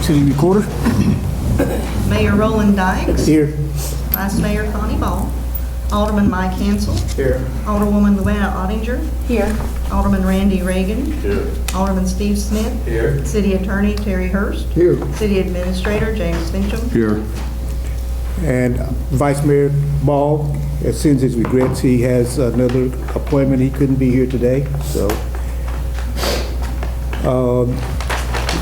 City Recorder. Mayor Roland Dykes. Here. Vice Mayor Connie Ball. Alderman Mike Hansel. Here. Alderwoman Luana Ottinger. Here. Alderman Randy Reagan. Here. Alderman Steve Smith. Here. City Attorney Terry Hurst. Here. City Administrator James Fincham. Here. And Vice Mayor Ball sends his regrets. He has another appointment. He couldn't be here today. So,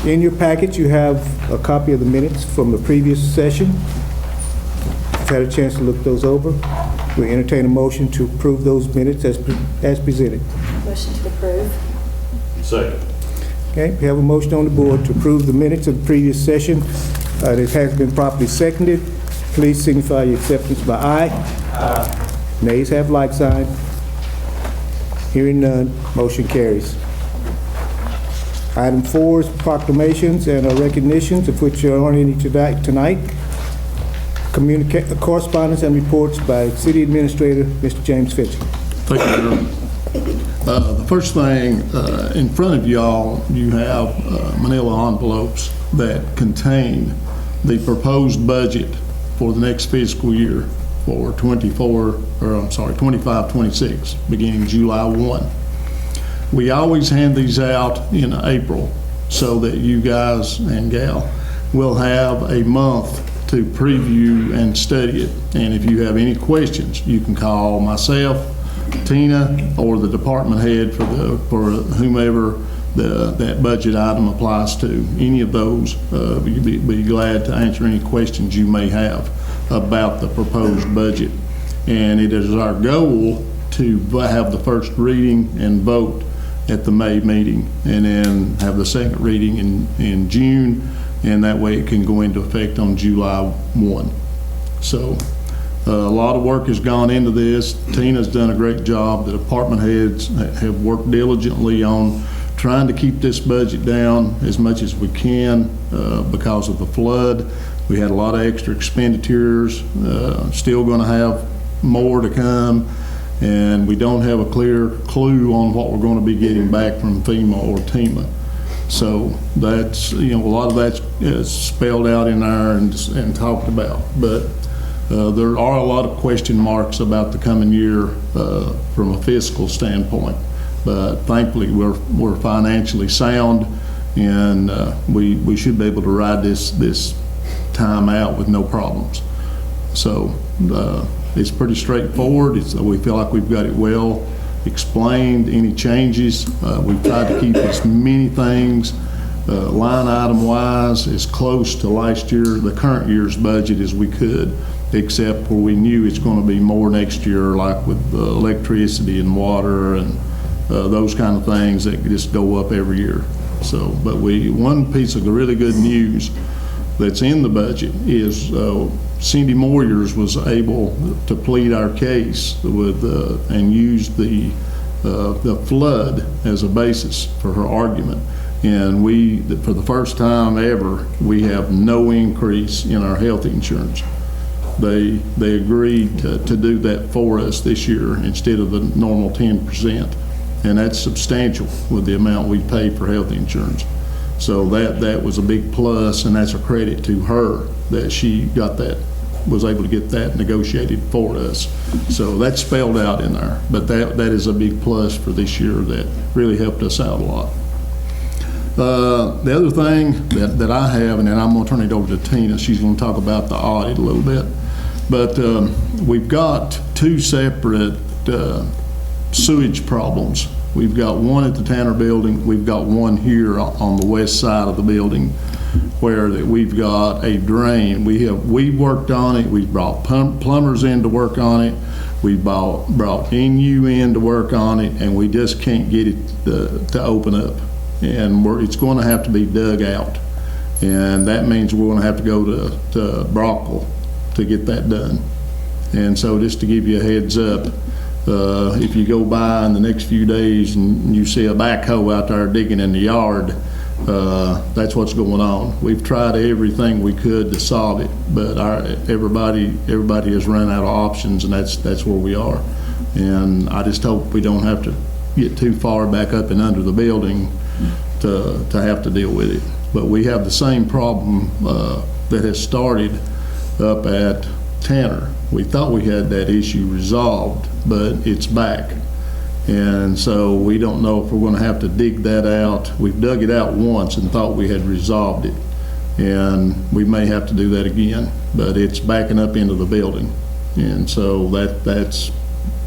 in your package, you have a copy of the minutes from the previous session. You've had a chance to look those over. We entertain a motion to approve those minutes as presented. Motion to approve. Second. Okay, we have a motion on the board to approve the minutes of the previous session. It has been properly seconded. Please signify your acceptance by aye. Aye. Nays have like sign. Hearing none, motion carries. Item 4 is proclamations and recognitions, of which there aren't any tonight. Correspondence and reports by City Administrator, Mr. James Fincham. Thank you, Mayor. The first thing, in front of y'all, you have manila envelopes that contain the proposed budget for the next fiscal year for 25-26, beginning July 1. We always hand these out in April so that you guys and gal will have a month to preview and study it. And if you have any questions, you can call myself, Tina, or the department head for whomever that budget item applies to. Any of those, we'd be glad to answer any questions you may have about the proposed budget. And it is our goal to have the first reading and vote at the May meeting, and then have the second reading in June, and that way it can go into effect on July 1. So a lot of work has gone into this. Tina's done a great job. The department heads have worked diligently on trying to keep this budget down as much as we can because of the flood. We had a lot of extra expenditures, still going to have more to come, and we don't have a clear clue on what we're going to be getting back from FEMA or TEMA. So that's, a lot of that's spelled out in there and talked about. But there are a lot of question marks about the coming year from a fiscal standpoint. But thankfully, we're financially sound, and we should be able to ride this time out with no problems. So it's pretty straightforward. We feel like we've got it well explained. Any changes, we've tried to keep as many things line item wise as close to last year, the current year's budget, as we could, except where we knew it's going to be more next year, like with electricity and water and those kind of things that just go up every year. So, but one piece of really good news that's in the budget is Cindy Moyers was able to plead our case with and use the flood as a basis for her argument. And for the first time ever, we have no increase in our health insurance. They agreed to do that for us this year instead of the normal 10%. And that's substantial with the amount we pay for health insurance. So that was a big plus, and that's a credit to her that she was able to get that negotiated for us. So that's spelled out in there, but that is a big plus for this year that really helped us out a lot. The other thing that I have, and then I'm going to turn it over to Tina, she's going to talk about the audit a little bit, but we've got two separate sewage problems. We've got one at the Tanner building. We've got one here on the west side of the building where we've got a drain. We've worked on it. We've brought plumbers in to work on it. We brought NU in to work on it, and we just can't get it to open up. And it's going to have to be dug out. And that means we're going to have to go to Brockville to get that done. And so just to give you a heads up, if you go by in the next few days and you see a backhoe out there digging in the yard, that's what's going on. We've tried everything we could to solve it, but everybody has run out of options, and that's where we are. And I just hope we don't have to get too far back up and under the building to have to deal with it. But we have the same problem that has started up at Tanner. We thought we had that issue resolved, but it's back. And so we don't know if we're going to have to dig that out. We've dug it out once and thought we had resolved it. And we may have to do that again, but it's backing up into the building. And so that's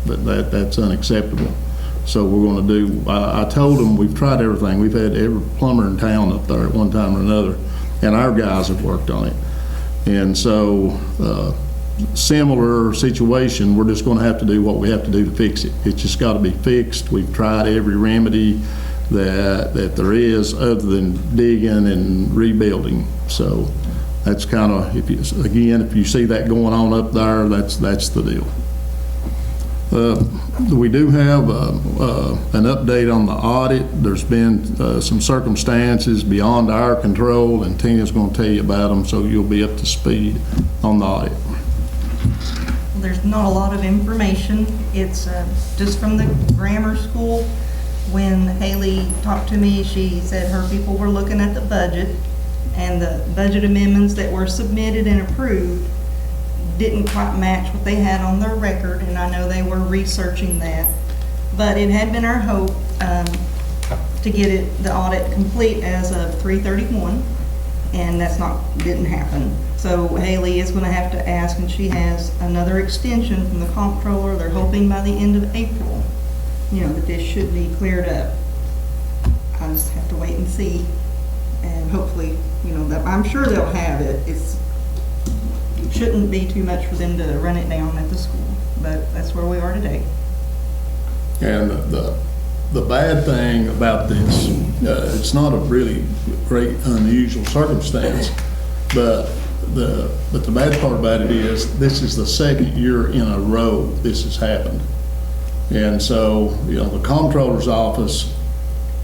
unacceptable. So we're going to do, I told them we've tried everything. We've had every plumber in town up there at one time or another, and our guys have worked on it. And so similar situation, we're just going to have to do what we have to do to fix it. It's just got to be fixed. We've tried every remedy that there is other than digging and rebuilding. So that's kind of, if you see that going on up there, that's the deal. We do have an update on the audit. There's been some circumstances beyond our control, and Tina's going to tell you about them, so you'll be up to speed on the audit. There's not a lot of information. It's just from the grammar school. When Haley talked to me, she said her people were looking at the budget, and the budget amendments that were submitted and approved didn't quite match what they had on their record, and I know they were researching that. But it had been our hope to get the audit complete as of 3/31, and didn't happen. So Haley is going to have to ask, and she has another extension from the comptroller. They're hoping by the end of April, that this should be cleared up. I just have to wait and see, and hopefully, that I'm sure they'll have it. It shouldn't be too much for them to run it down at the school, but that's where we are today. And the bad thing about this, it's not a really great unusual circumstance, but the bad part about it is this is the second year in a row this has happened. And so, the comptroller's office,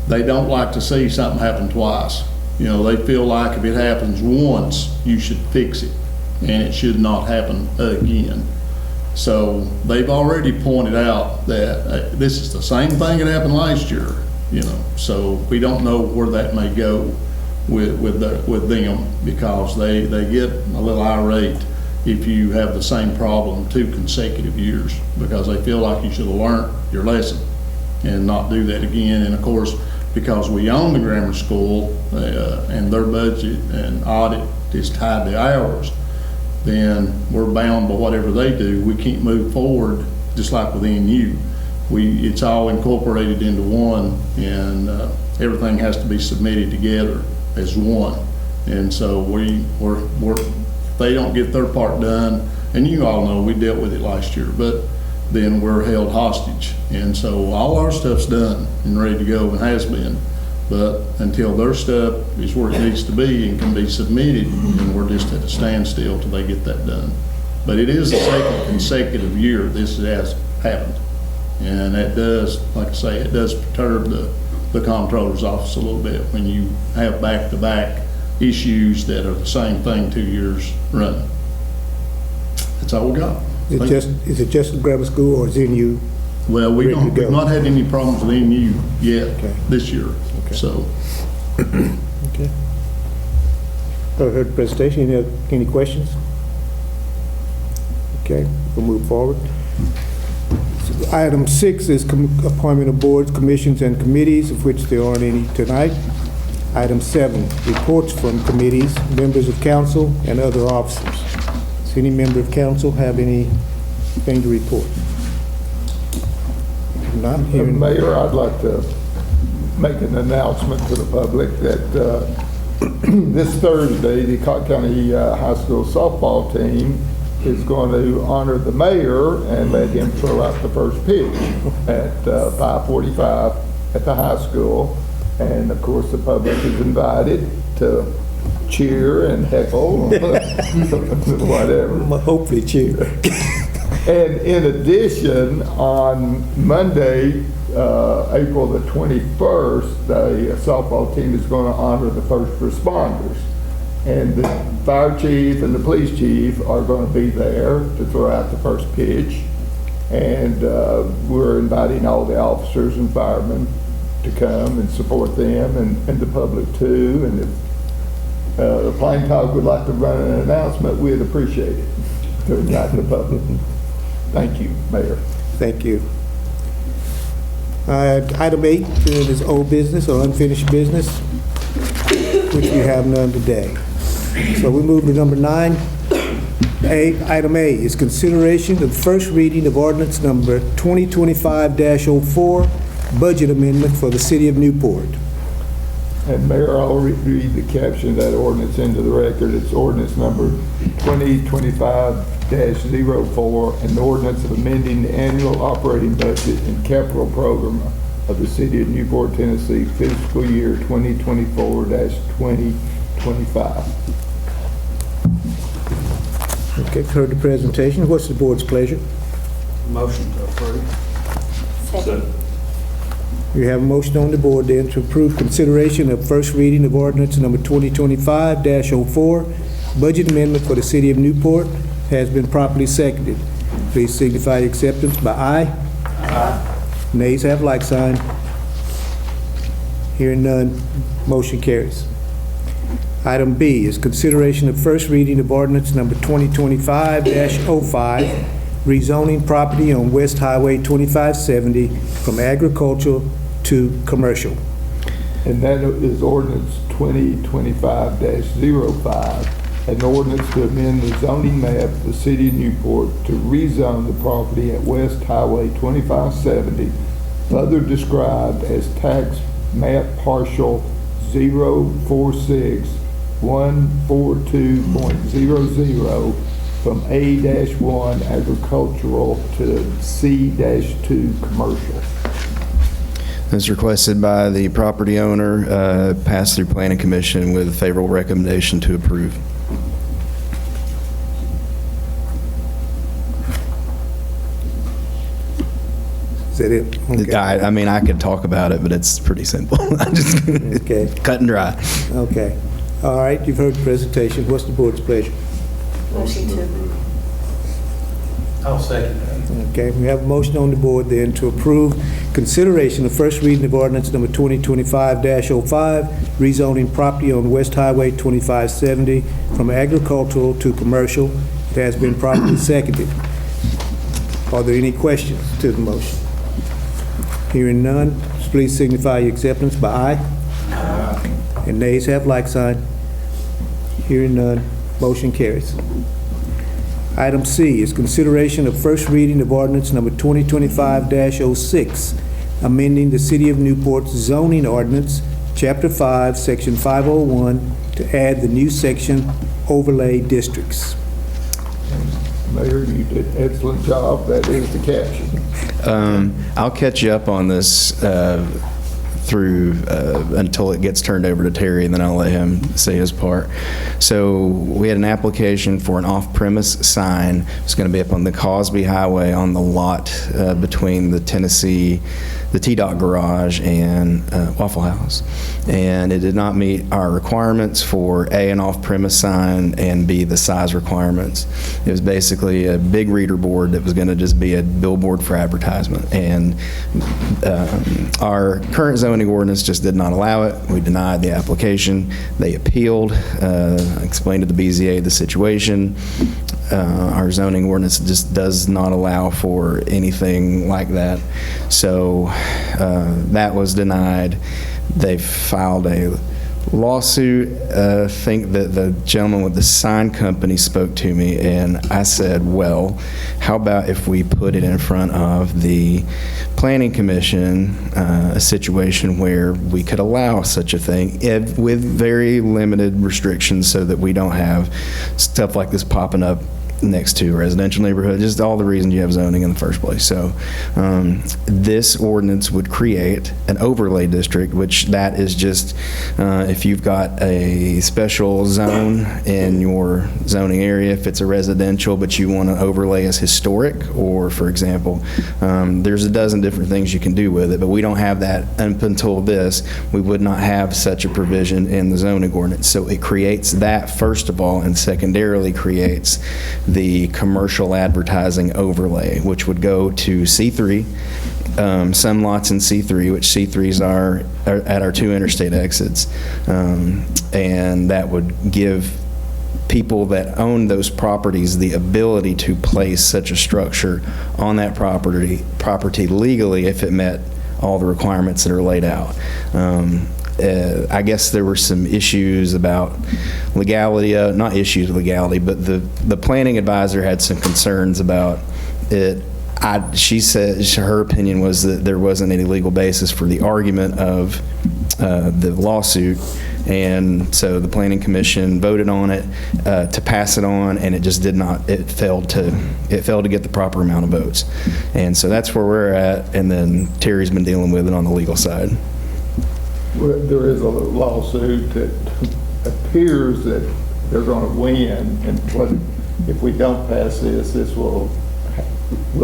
they don't like to see something happen twice. They feel like if it happens once, you should fix it, and it should not happen again. So they've already pointed out that this is the same thing that happened last year, so we don't know where that may go with them, because they get a little irate if you have the same problem 2 consecutive years, because they feel like you should have learned your lesson and not do that again. And of course, because we own the grammar school and their budget and audit is tied to ours, then we're bound by whatever they do. We can't move forward just like with NU. It's all incorporated into one, and everything has to be submitted together as one. And so they don't get their part done, and you all know we dealt with it last year, but then we're held hostage. And so all our stuff's done and ready to go and has been, but until their stuff is where it needs to be and can be submitted, and we're just at a standstill till they get that done. But it is the second consecutive year this has happened, and that does, like I say, it does perturb the comptroller's office a little bit when you have back-to-back issues that are the same thing 2 years running. That's all we got. Is it just the grammar school, or is NU? Well, we've not had any problems with NU yet this year. Okay. So. Okay. Heard the presentation. Any questions? Okay, we'll move forward. So item 6 is appointment of boards, commissions, and committees, of which there aren't any tonight. Item 7, reports from committees, members of council, and other officers. Does any member of council have anything to report? Not hearing. Mayor, I'd like to make an announcement to the public that this Thursday, the Cotton County High School softball team is going to honor the mayor and let him throw out the first pitch at 5:45 at the high school. And of course, the public is invited to cheer and heckle, whatever. Hopefully cheer. And in addition, on Monday, April the 21st, the softball team is going to honor the first responders. And the fire chief and the police chief are going to be there to throw out the first pitch. And we're inviting all the officers and firemen to come and support them, and the public too. And if the Plain Talk would like to run an announcement, we'd appreciate it to enlighten the public. Thank you, Mayor. Thank you. Item 8 is old business or unfinished business, which we have none today. So we move to number 9. Item A is consideration of first reading of ordinance number 2025-04, budget amendment for the city of Newport. And Mayor, I'll read the caption of that ordinance into the record. It's ordinance number 2025-04, an ordinance of amending the annual operating budget and capital program of the city of Newport, Tennessee, fiscal year 2024-2025. Okay, heard the presentation. What's the board's pleasure? Motion to approve. Second. We have a motion on the board then to approve consideration of first reading of ordinance number 2025-04, budget amendment for the city of Newport, has been properly seconded. Please signify acceptance by aye. Aye. Nays have like sign. Hearing none, motion carries. Item B is consideration of first reading of ordinance number 2025-05, rezoning property on West Highway 2570 from agricultural to commercial. And that is ordinance 2025-05, an ordinance to amend the zoning map of the city of Newport to rezone the property at West Highway 2570, further described as tax map partial 046-142.00 from A-1 agricultural to C-2 commercial. As requested by the property owner, passed through Planning Commission with a favorable recommendation to approve. Is that it? Okay. I mean, I could talk about it, but it's pretty simple. I just Okay. cut and dry. Okay. All right, you've heard the presentation. What's the board's pleasure? Motion to approve. I'll second that. Okay, we have a motion on the board then to approve consideration of first reading of ordinance number 2025-05, rezoning property on West Highway 2570 from agricultural to commercial. It has been properly seconded. Are there any questions to the motion? Hearing none, please signify your acceptance by aye. Aye. And nays have like sign. Hearing none, motion carries. Item C is consideration of first reading of ordinance number 2025-06, amending the City of Newport's zoning ordinance, Chapter 5, Section 501, to add the new section overlay districts. Mayor, you did an excellent job. That is the caption. I'll catch you up on this through until it gets turned over to Terry, and then I'll let him say his part. So we had an application for an off-premise sign. It's going to be up on the Cosby Highway on the lot between the T-Dot Garage and Waffle House. And it did not meet our requirements for A, an off-premise sign, and B, the size requirements. It was basically a big reader board that was going to just be a billboard for advertisement. And our current zoning ordinance just did not allow it. We denied the application. They appealed. I explained to the BZA the situation. Our zoning ordinance just does not allow for anything like that. So that was denied. They filed a lawsuit. I think that the gentleman with the sign company spoke to me, and I said, well, how about if we put it in front of the Planning Commission, a situation where we could allow such a thing with very limited restrictions so that we don't have stuff like this popping up next to a residential neighborhood, just all the reasons you have zoning in the first place. So this ordinance would create an overlay district, which that is just if you've got a special zone in your zoning area, if it's a residential but you want to overlay as historic, or for example, there's a dozen different things you can do with it, but we don't have that. Up until this, we would not have such a provision in the zoning ordinance. So it creates that first of all, and secondarily creates the commercial advertising overlay, which would go to C3, some lots in C3, which C3s are at our 2 interstate exits. And that would give people that own those properties the ability to place such a structure on that property legally if it met all the requirements that are laid out. I guess there were some issues about legality, not issues of legality, but the planning advisor had some concerns about it. She said her opinion was that there wasn't any legal basis for the argument of the lawsuit, and so the Planning Commission voted on it to pass it on, and it just did not. It failed to get the proper amount of votes, and so that's where we're at. And then Terry's been dealing with it on the legal side. Well, there is a lawsuit that appears that they're going to win, and if we don't pass this, we'll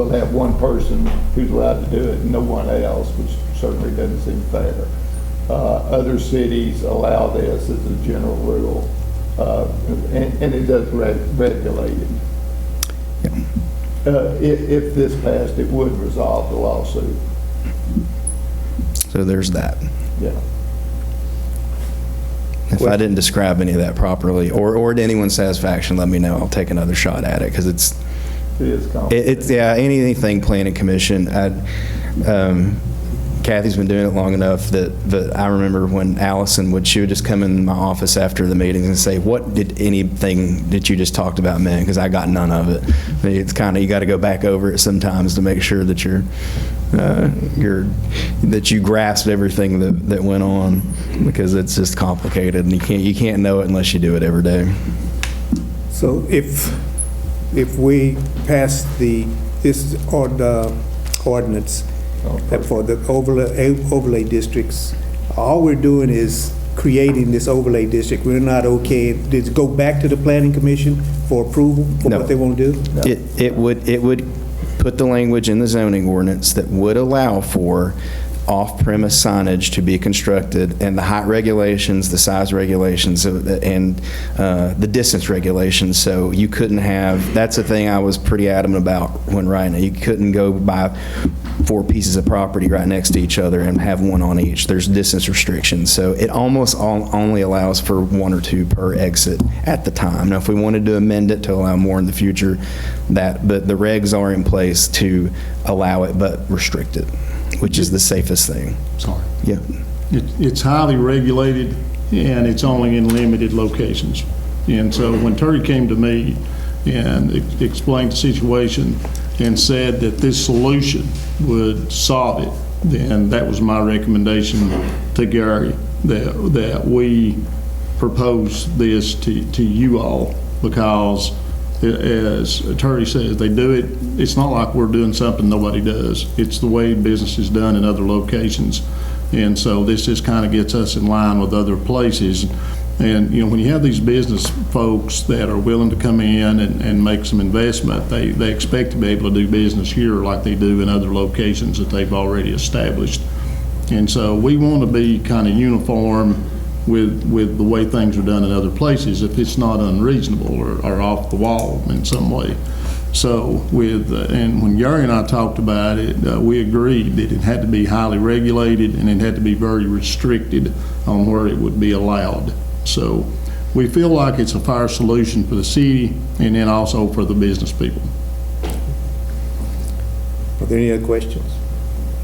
have one person who's allowed to do it and no one else, which certainly doesn't seem fair. Other cities allow this as a general rule, and it does regulate it. Yeah. If this passed, it would resolve the lawsuit. So there's that. Yeah. If I didn't describe any of that properly, or to anyone's satisfaction, let me know. I'll take another shot at it, because It is complicated. yeah, anything Planning Commission. Kathy's been doing it long enough that I remember when Allison she would just come in my office after the meetings and say, what did anything that you just talked about mean? Because I got none of it. I mean, it's kind of, you got to go back over it sometimes to make sure that that you grasped everything that went on, because it's just complicated, and you can't know it unless you do it every day. So if we pass this ordinance for the overlay districts, all we're doing is creating this overlay district. We're not okay. Did it go back to the Planning Commission for approval for No. what they want to do? No. It would put the language in the zoning ordinance that would allow for off-premise signage to be constructed, and the height regulations, the size regulations, and the distance regulations. So you couldn't have, that's the thing I was pretty adamant about when writing it. You couldn't go buy 4 pieces of property right next to each other and have one on each. There's distance restrictions. So it almost only allows for 1 or 2 per exit at the time. Now, if we wanted to amend it to allow more in the future, but the regs are in place to allow it but restrict it, which is the safest thing. Sorry. Yeah. It's highly regulated, and it's only in limited locations. And so when Terry came to me and explained the situation and said that this solution would solve it, then that was my recommendation to Gary, that we propose this to you all, because as Terry says, they do it. It's not like we're doing something nobody does. It's the way business is done in other locations. And so this just kind of gets us in line with other places. And, you know, when you have these business folks that are willing to come in and make some investment, they expect to be able to do business here like they do in other locations that they've already established. And so we want to be kind of uniform with the way things are done in other places if it's not unreasonable or off the wall in some way. So and when Gary and I talked about it, we agreed that it had to be highly regulated and it had to be very restricted on where it would be allowed. So we feel like it's a fair solution for the city and then also for the business people. Are there any other questions?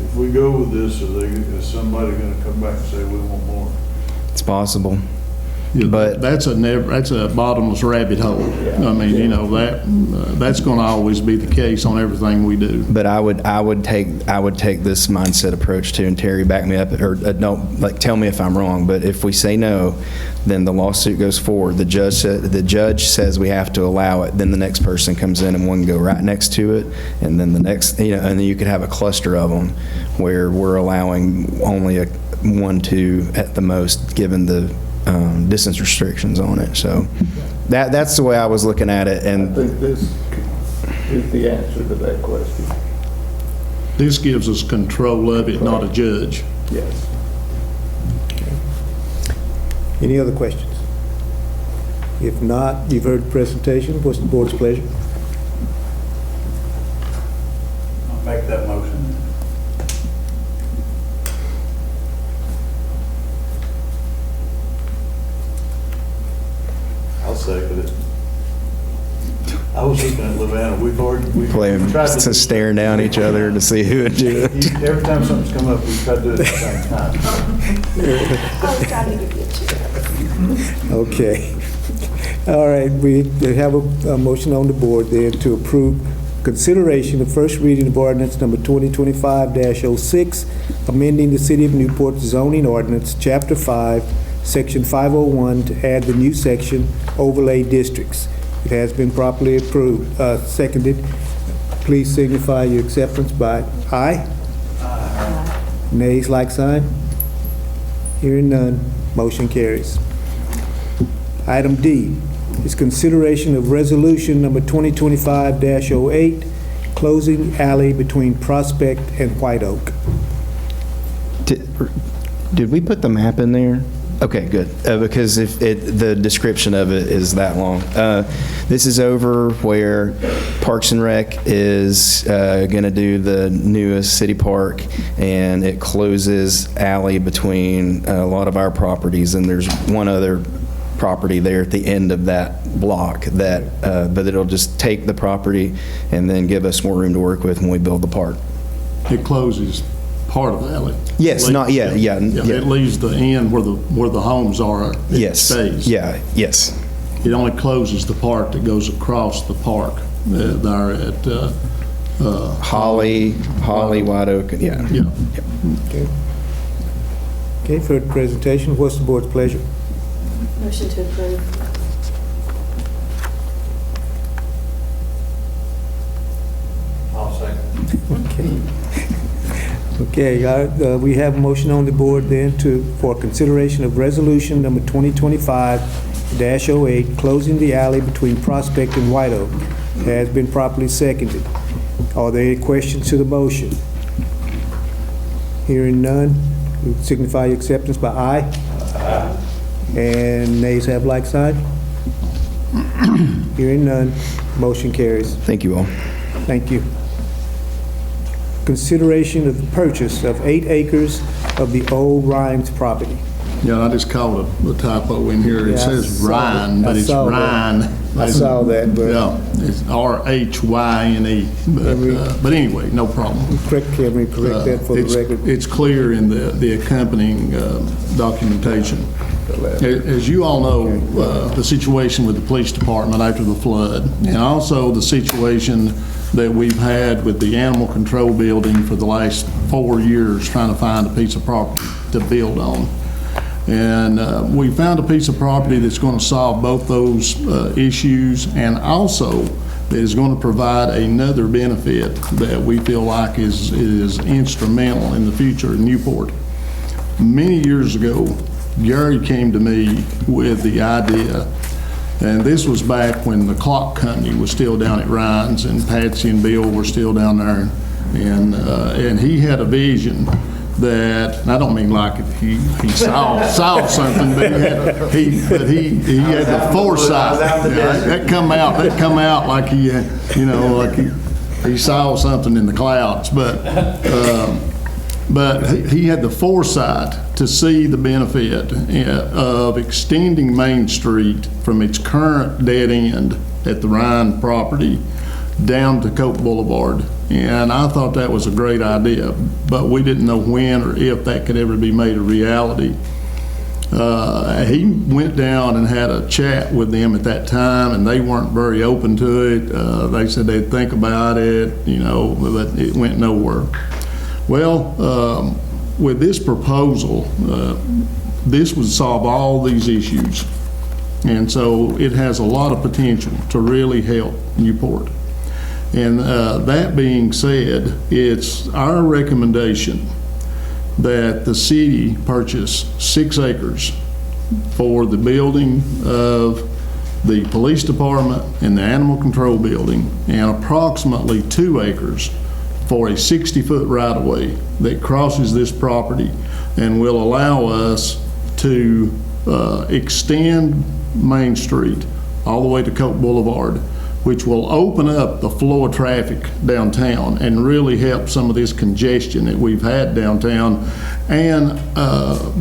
If we go with this, is somebody going to come back and say we want more? It's possible. Yeah, But- that's a bottomless rabbit hole. I mean, you know, that's going to always be the case on everything we do. But I would take this mindset approach too, and Terry, back me up, or don't, like, tell me if I'm wrong, but if we say no, then the lawsuit goes forward. The judge says we have to allow it, then the next person comes in and one can go right next to it, and then the next, you know, and then you could have a cluster of them where we're allowing only 1, 2 at the most, given the distance restrictions on it. So that's the way I was looking at it. I And think this is the answer to that question. This gives us control of it, not a judge. Yes. Any other questions? If not, you've heard the presentation. What's the board's pleasure? Make that motion. I'll second it. I was looking at Lavana, we've Playing, tried to do- staring down each other to see who would do it. Every time something's come up, we've tried to do it at the same time. I was trying to give you a cheer. Okay. All right, we have a motion on the board there to approve consideration of first reading of ordinance number 2025-06, amending the City of Newport zoning ordinance, Chapter 5, Section 501, to add the new section overlay districts. It has been properly approved, seconded. Please signify your acceptance by aye. Nays, like sign. Hearing none, motion carries. Item D is consideration of resolution number 2025-08, closing alley between Prospect and White Oak. Did we put the map in there? Okay, good, because if the description of it is that long. This is over where Parks and Rec is going to do the newest city park, and it closes alley between a lot of our properties, and there's one other property there at the end of that block that, but it'll just take the property and then give us more room to work with when we build the park. It closes part of the alley. Yes, not yet, yeah. It leaves the end where the homes are. It Yes. stays. Yeah, yes. It only closes the part that goes across the park there at Holly, White Oak, yeah. Yeah. Okay. Okay, for the presentation, what's the board's pleasure? Motion to approve. I'll second. Okay, we have a motion on the board then for consideration of resolution number 2025-08, closing the alley between Prospect and White Oak. Has been properly seconded. Are there any questions to the motion? Hearing none, signify your acceptance by aye. Aye. And nays have like sign. Hearing none, motion carries. Thank you all. Thank you. Consideration of the purchase of 8 acres of the old Rhines property. Yeah, I just called a typo in here. Yeah, It I says saw Rhine, that. but I it's saw that. Rhine. I saw that, but Yeah, it's R-H-Y-N-E. But anyway, no problem. can we correct that for the It's- record? It's clear in the accompanying documentation. As you all know, the situation with the police department after the flood, and also the situation that we've had with the animal control building for the last 4 years, trying to find a piece of property to build on. And we found a piece of property that's going to solve both those issues, and also that is going to provide another benefit that we feel like is instrumental in the future in Newport. Many years ago, Gary came to me with the idea, and this was back when the clock company was still down at Rhines, and Patsy and Bill were still down there, and he had a vision that, and I don't mean like he saw something, but he had the foresight. Yeah, that come out like he saw something in the clouds, but he had the foresight to see the benefit of extending Main Street from its current dead end at the Rhine property down to Coke Boulevard. And I thought that was a great idea, but we didn't know when or if that could ever be made a reality. He went down and had a chat with them at that time, and they weren't very open to it. They said they'd think about it, but it went nowhere. Well, with this proposal, this would solve all these issues. And so it has a lot of potential to really help Newport. And that being said, it's our recommendation that the city purchase 6 acres for the building of the police department and the animal control building, and approximately 2 acres for a 60-foot right-of-way that crosses this property and will allow us to extend Main Street all the way to Coke Boulevard which will open up the flow of traffic downtown and really help some of this congestion that we've had downtown, and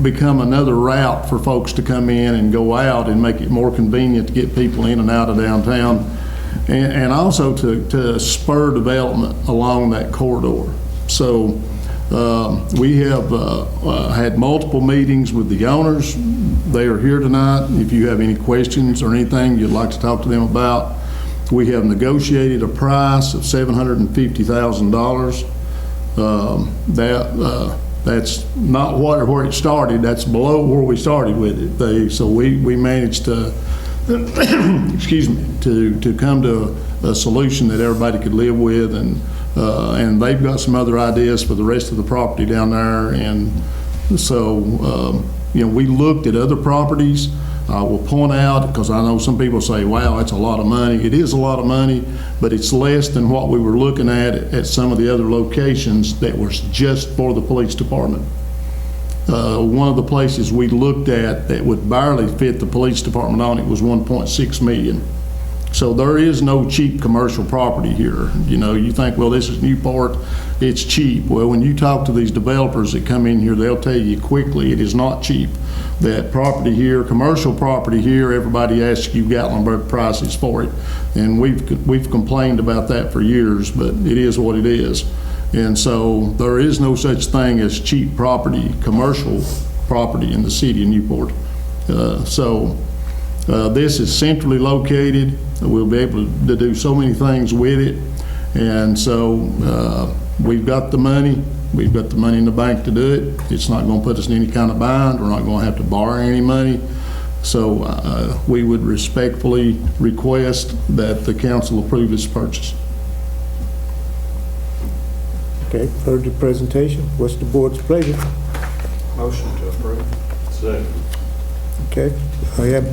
become another route for folks to come in and go out and make it more convenient to get people in and out of downtown, and also to spur development along that corridor. So we have had multiple meetings with the owners. They are here tonight. If you have any questions or anything you'd like to talk to them about, we have negotiated a price of $750,000. That's not where it started. That's below where we started with it. So we managed to, excuse me, to come to a solution that everybody could live with, and they've got some other ideas for the rest of the property down there. And so, we looked at other properties. I will point out, because I know some people say, wow, that's a lot of money. It is a lot of money, but it's less than what we were looking at some of the other locations that was just for the police department. One of the places we looked at that would barely fit the police department on it was 1.6 million. So there is no cheap commercial property here. You think, well, this is Newport, it's cheap. Well, when you talk to these developers that come in here, they'll tell you quickly it is not cheap. That property here, commercial property here, everybody asks you Gatlinburg prices for it. And we've complained about that for years, but it is what it is. And so there is no such thing as cheap property, commercial property in the city of Newport. This is centrally located. We'll be able to do so many things with it. And so we've got the money. We've got the money in the bank to do it. It's not going to put us in any kind of bind. We're not going to have to borrow any money. So we would respectfully request that the council approve this purchase. Okay, heard the presentation. What's the board's pleasure? Motion to approve. Second. Okay, I have,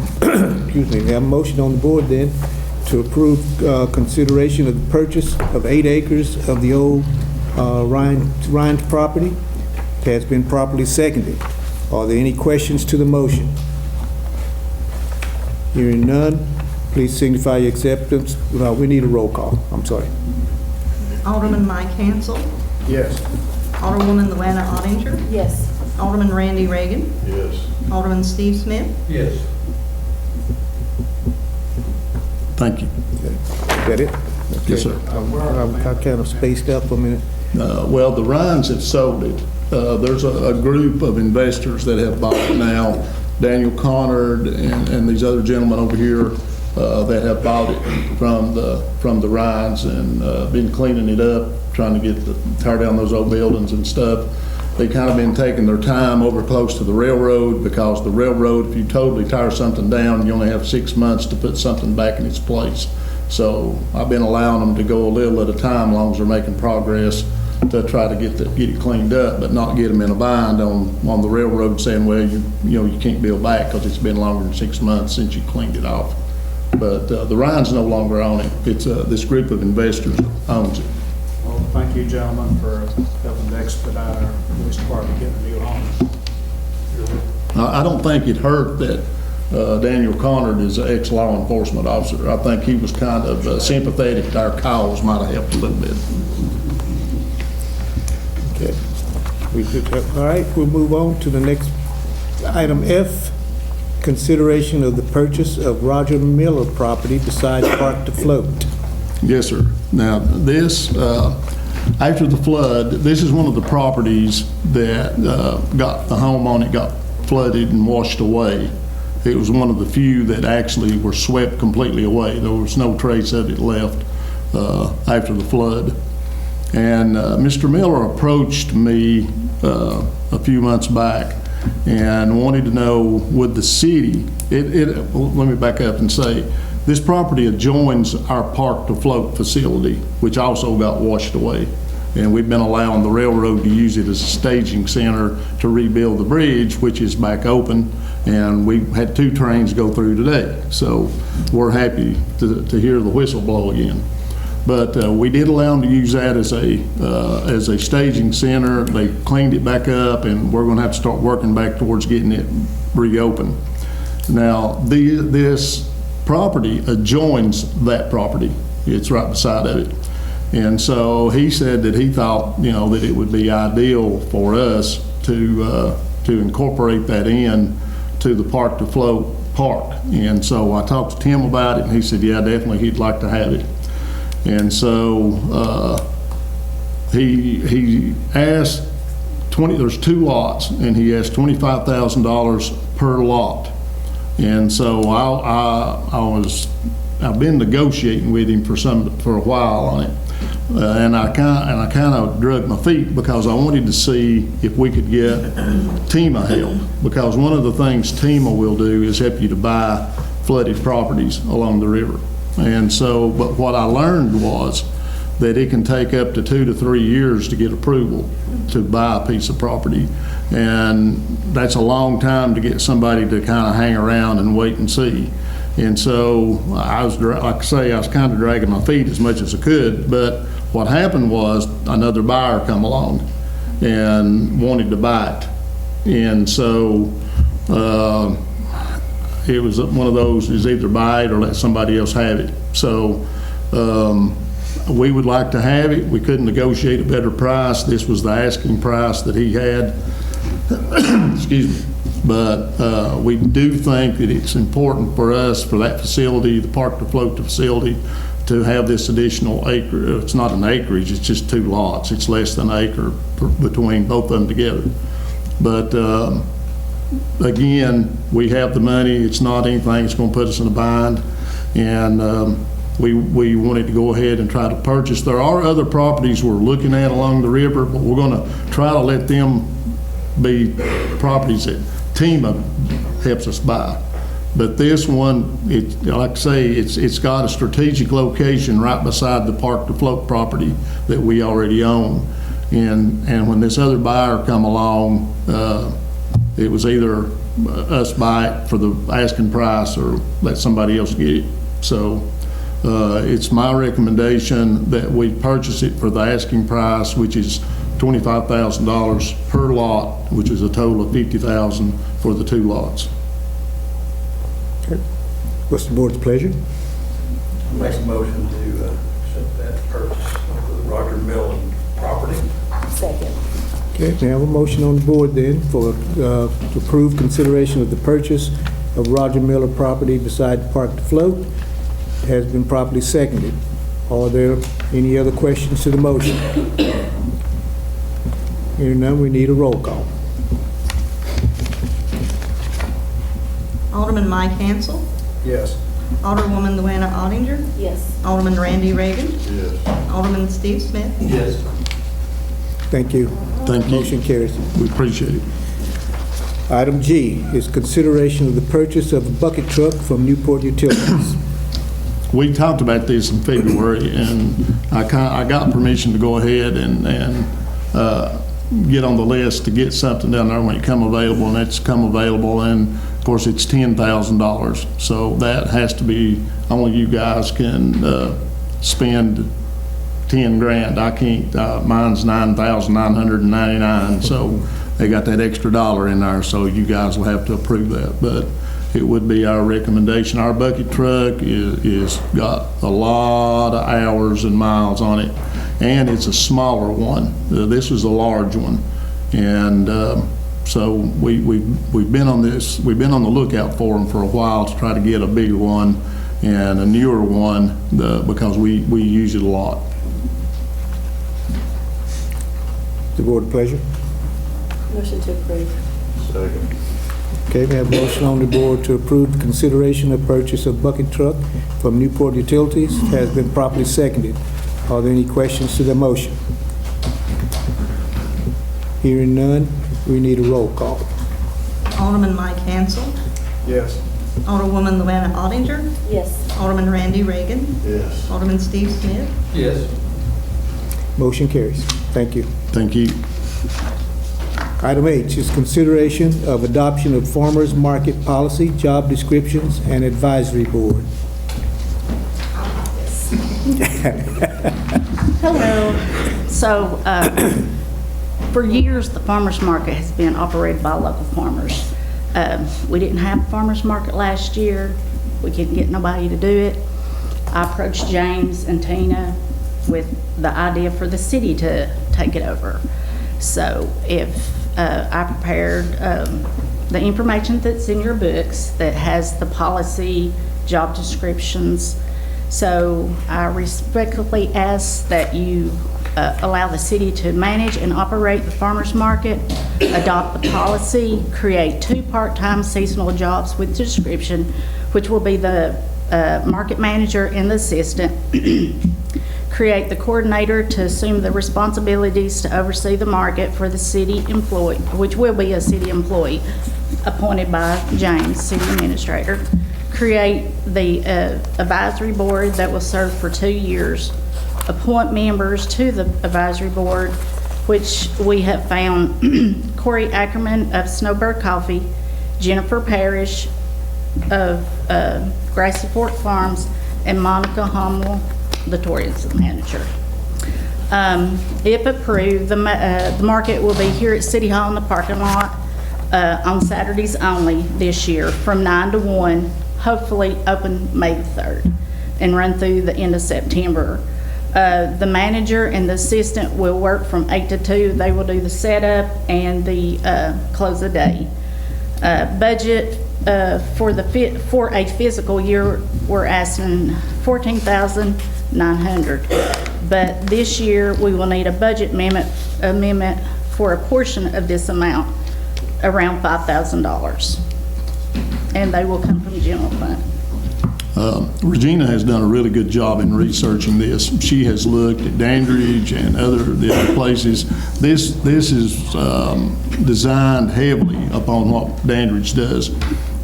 excuse me, we have a motion on the board then to approve consideration of the purchase of 8 acres of the old Ryan's property. It has been properly seconded. Are there any questions to the motion? Hearing none, please signify your acceptance. No, we need a roll call. I'm sorry. Alderman Mike Hansel, Yes. Alderwoman Luana Ottinger, Yes. Alderman Randy Reagan, Yes. Alderman Steve Smith. Yes. Thank you. Is that it? Yes, sir. I kind of spaced out for a minute. Well, the Ryans have sold it. There's a group of investors that have bought it now. Daniel Connard and these other gentlemen over here that have bought it from the Ryans and been cleaning it up, trying to tear down those old buildings and stuff. They kind of been taking their time over close to the railroad, because the railroad, if you totally tear something down, you only have 6 months to put something back in its place. So I've been allowing them to go a little at a time, as long as they're making progress, to try to get it cleaned up, but not get them in a bind on the railroad saying, well, you can't build back because it's been longer than 6 months since you cleaned it off. But the Ryans no longer own it. It's this group of investors owns it. Well, thank you, gentlemen, for helping to expedite our police department getting a new home. I don't think it hurt that Daniel Connard is an ex-law enforcement officer. I think he was kind of sympathetic to our cause, might have helped a little bit. Okay. All right, we'll move on to the next item F, consideration of the purchase of Roger Miller property beside Park to Float. Yes, sir. Now, this, after the flood, this is one of the properties that got the home on it got flooded and washed away. It was one of the few that actually were swept completely away. There was no trace of it left after the flood. And Mr. Miller approached me a few months back and wanted to know, would the city, let me back up and say, this property adjoins our Park to Float facility, which also got washed away. And we've been allowing the railroad to use it as a staging center to rebuild the bridge, which is back open. And we had 2 trains go through today. So we're happy to hear the whistle blow again. But we did allow them to use that as a staging center. They cleaned it back up, and we're going to have to start working back towards getting it reopened. Now, this property adjoins that property. It's right beside of it. And so he said that he thought, you know, that it would be ideal for us to incorporate that in to the Park to Float Park. And so I talked to Tim about it, and he said, yeah, definitely he'd like to have it. And so he asked there's 2 lots, and he asked $25,000 per lot. And so I've been negotiating with him for a while on it. And I kind of drug my feet because I wanted to see if we could get TEMA help, because one of the things TEMA will do is help you to buy flooded properties along the river. And so, but what I learned was that it can take up to 2 to 3 years to get approval to buy a piece of property. And that's a long time to get somebody to kind of hang around and wait and see. And so I was, like I say, I was kind of dragging my feet as much as I could, but what happened was another buyer come along and wanted to buy it. And so it was one of those, is either buy it or let somebody else have it. So we would like to have it. We couldn't negotiate a better price. This was the asking price that he had. Excuse me. But we do think that it's important for us, for that facility, the Park to Float facility, to have this additional acre. It's not an acreage, it's just 2 lots. It's less than an acre between both of them together. But again, we have the money. It's not anything that's going to put us in a bind. And we wanted to go ahead and try to purchase. There are other properties we're looking at along the river, but we're going to try to let them be properties that TEMA helps us buy. But this one, like I say, it's got a strategic location right beside the Park to Float property that we already own. And when this other buyer come along, it was either us buy it for the asking price or let somebody else get it. So it's my recommendation that we purchase it for the asking price, which is $25,000 per lot, which is a total of $50,000 for the 2 lots. Okay. What's the board's pleasure? Makes a motion to accept that purchase of the Roger Millen property. Second. Okay, we have a motion on the board then for to approve consideration of the purchase of Roger Miller property beside the Park to Float. It has been properly seconded. Are there any other questions to the motion? Hearing none, we need a roll call. Alderman Mike Hansel, Yes. Alderwoman Luana Ottinger, Yes. Alderman Randy Reagan, Yes. Alderman Steve Smith. Yes. Thank you. Thank you. Motion carries. We appreciate it. Item G is consideration of the purchase of a bucket truck from Newport Utilities. We talked about this in February, and I got permission to go ahead and get on the list to get something down there when it come available, and it's come available, and of course it's $10,000. So that has to be, only you guys can spend 10 grand. I can't, mine's $9,999, so they got that extra dollar in there, so you guys will have to approve that. But it would be our recommendation. Our bucket truck is got a lot of hours and miles on it, and it's a smaller one. This is a large one, and so we've been on this. We've been on the lookout for them for a while to try to get a bigger one and a newer one, because we use it a lot. The board pleasure. Motion to approve. Second. Okay, we have a motion on the board to approve the consideration of purchase of bucket truck from Newport Utilities. It has been properly seconded. Are there any questions to the motion? Hearing none, we need a roll call. Alderman Mike Hansel, Yes. Alderwoman Luana Ottinger, Yes. Alderman Randy Reagan, Yes. Alderman Steve Smith. Yes. Motion carries. Thank you. Thank you. Item H is consideration of adoption of farmers market policy, job descriptions, and advisory board. Hello. So, for years, the farmers market has been operated by local farmers. We didn't have a farmers market last year. we couldn't get nobody to do it. I approached James and Tina with the idea for the city to take it over. So if I prepared the information that's in your books that has the policy, job descriptions. So I respectfully ask that you allow the city to manage and operate the farmers market, adopt the policy, create 2 part-time seasonal jobs with description, which will be the market manager and the assistant, create the coordinator to assume the responsibilities to oversee the market for the city employee, which will be a city employee appointed by James, city administrator, create the advisory board that will serve for 2 years, appoint members to the advisory board, which we have found Corey Ackerman of Snowbird Coffee, Jennifer Parrish of Grassy Fork Farms, and Monica Hummel, the tourism manager. If approved, the market will be here at City Hall in the parking lot on Saturdays only this year from 9 to 1, hopefully open May the 3rd, and run through the end of September. The manager and the assistant will work from 8 to 2. They will do the setup and the close of the day. Budget for a physical year, we're asking $14,900. But this year, we will need a budget amendment for a portion of this amount, around $5,000. And they will come from general fund. Regina has done a really good job in researching this. She has looked at Dandridge and the other places. This is designed heavily upon what Dandridge does.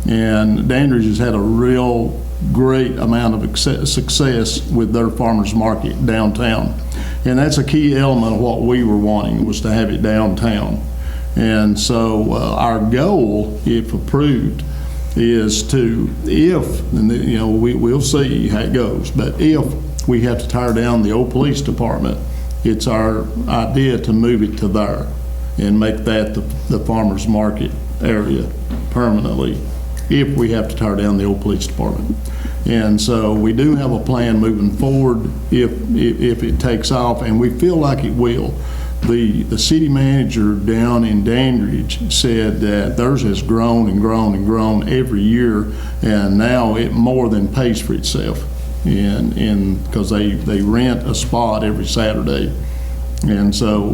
And Dandridge has had a real great amount of success with their farmers market downtown. And that's a key element of what we were wanting, was to have it downtown. And so our goal, if approved, is to, we'll see how it goes, but if we have to tear down the old police department, it's our idea to move it to there and make that the farmers market area permanently, if we have to tear down the old police department. And so we do have a plan moving forward if it takes off, and we feel like it will. The city manager down in Dandridge said that theirs has grown and grown and grown every year, and now it more than pays for itself. And because they rent a spot every Saturday, and so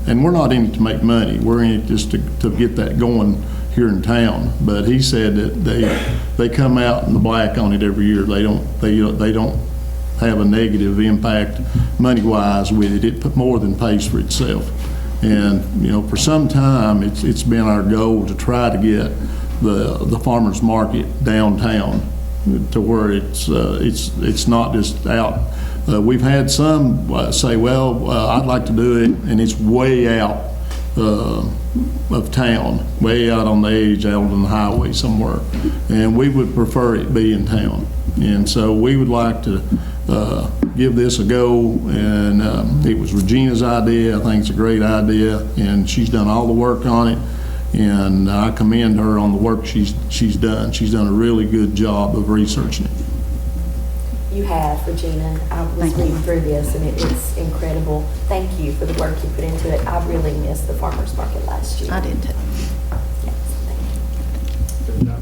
and we're not in it to make money. We're in it just to get that going here in town. But he said that they come out in the black on it every year. They don't have a negative impact money-wise with it. It more than pays for itself. And for some time it's been our goal to try to get the farmers market downtown to where it's not just out. We've had some say, well, I'd like to do it, and it's way out of town, way out on the edge, out on the highway somewhere, and we would prefer it be in town. And so we would like to give this a go, and it was Regina's idea. I think it's a great idea, and she's done all the work on it, and I commend her on the work she's done. She's done a really good job of researching it. You have, Regina. I was reading through this, and it's incredible. Thank you for the work you put into it. I really missed the farmers market last year. I did too. Good job.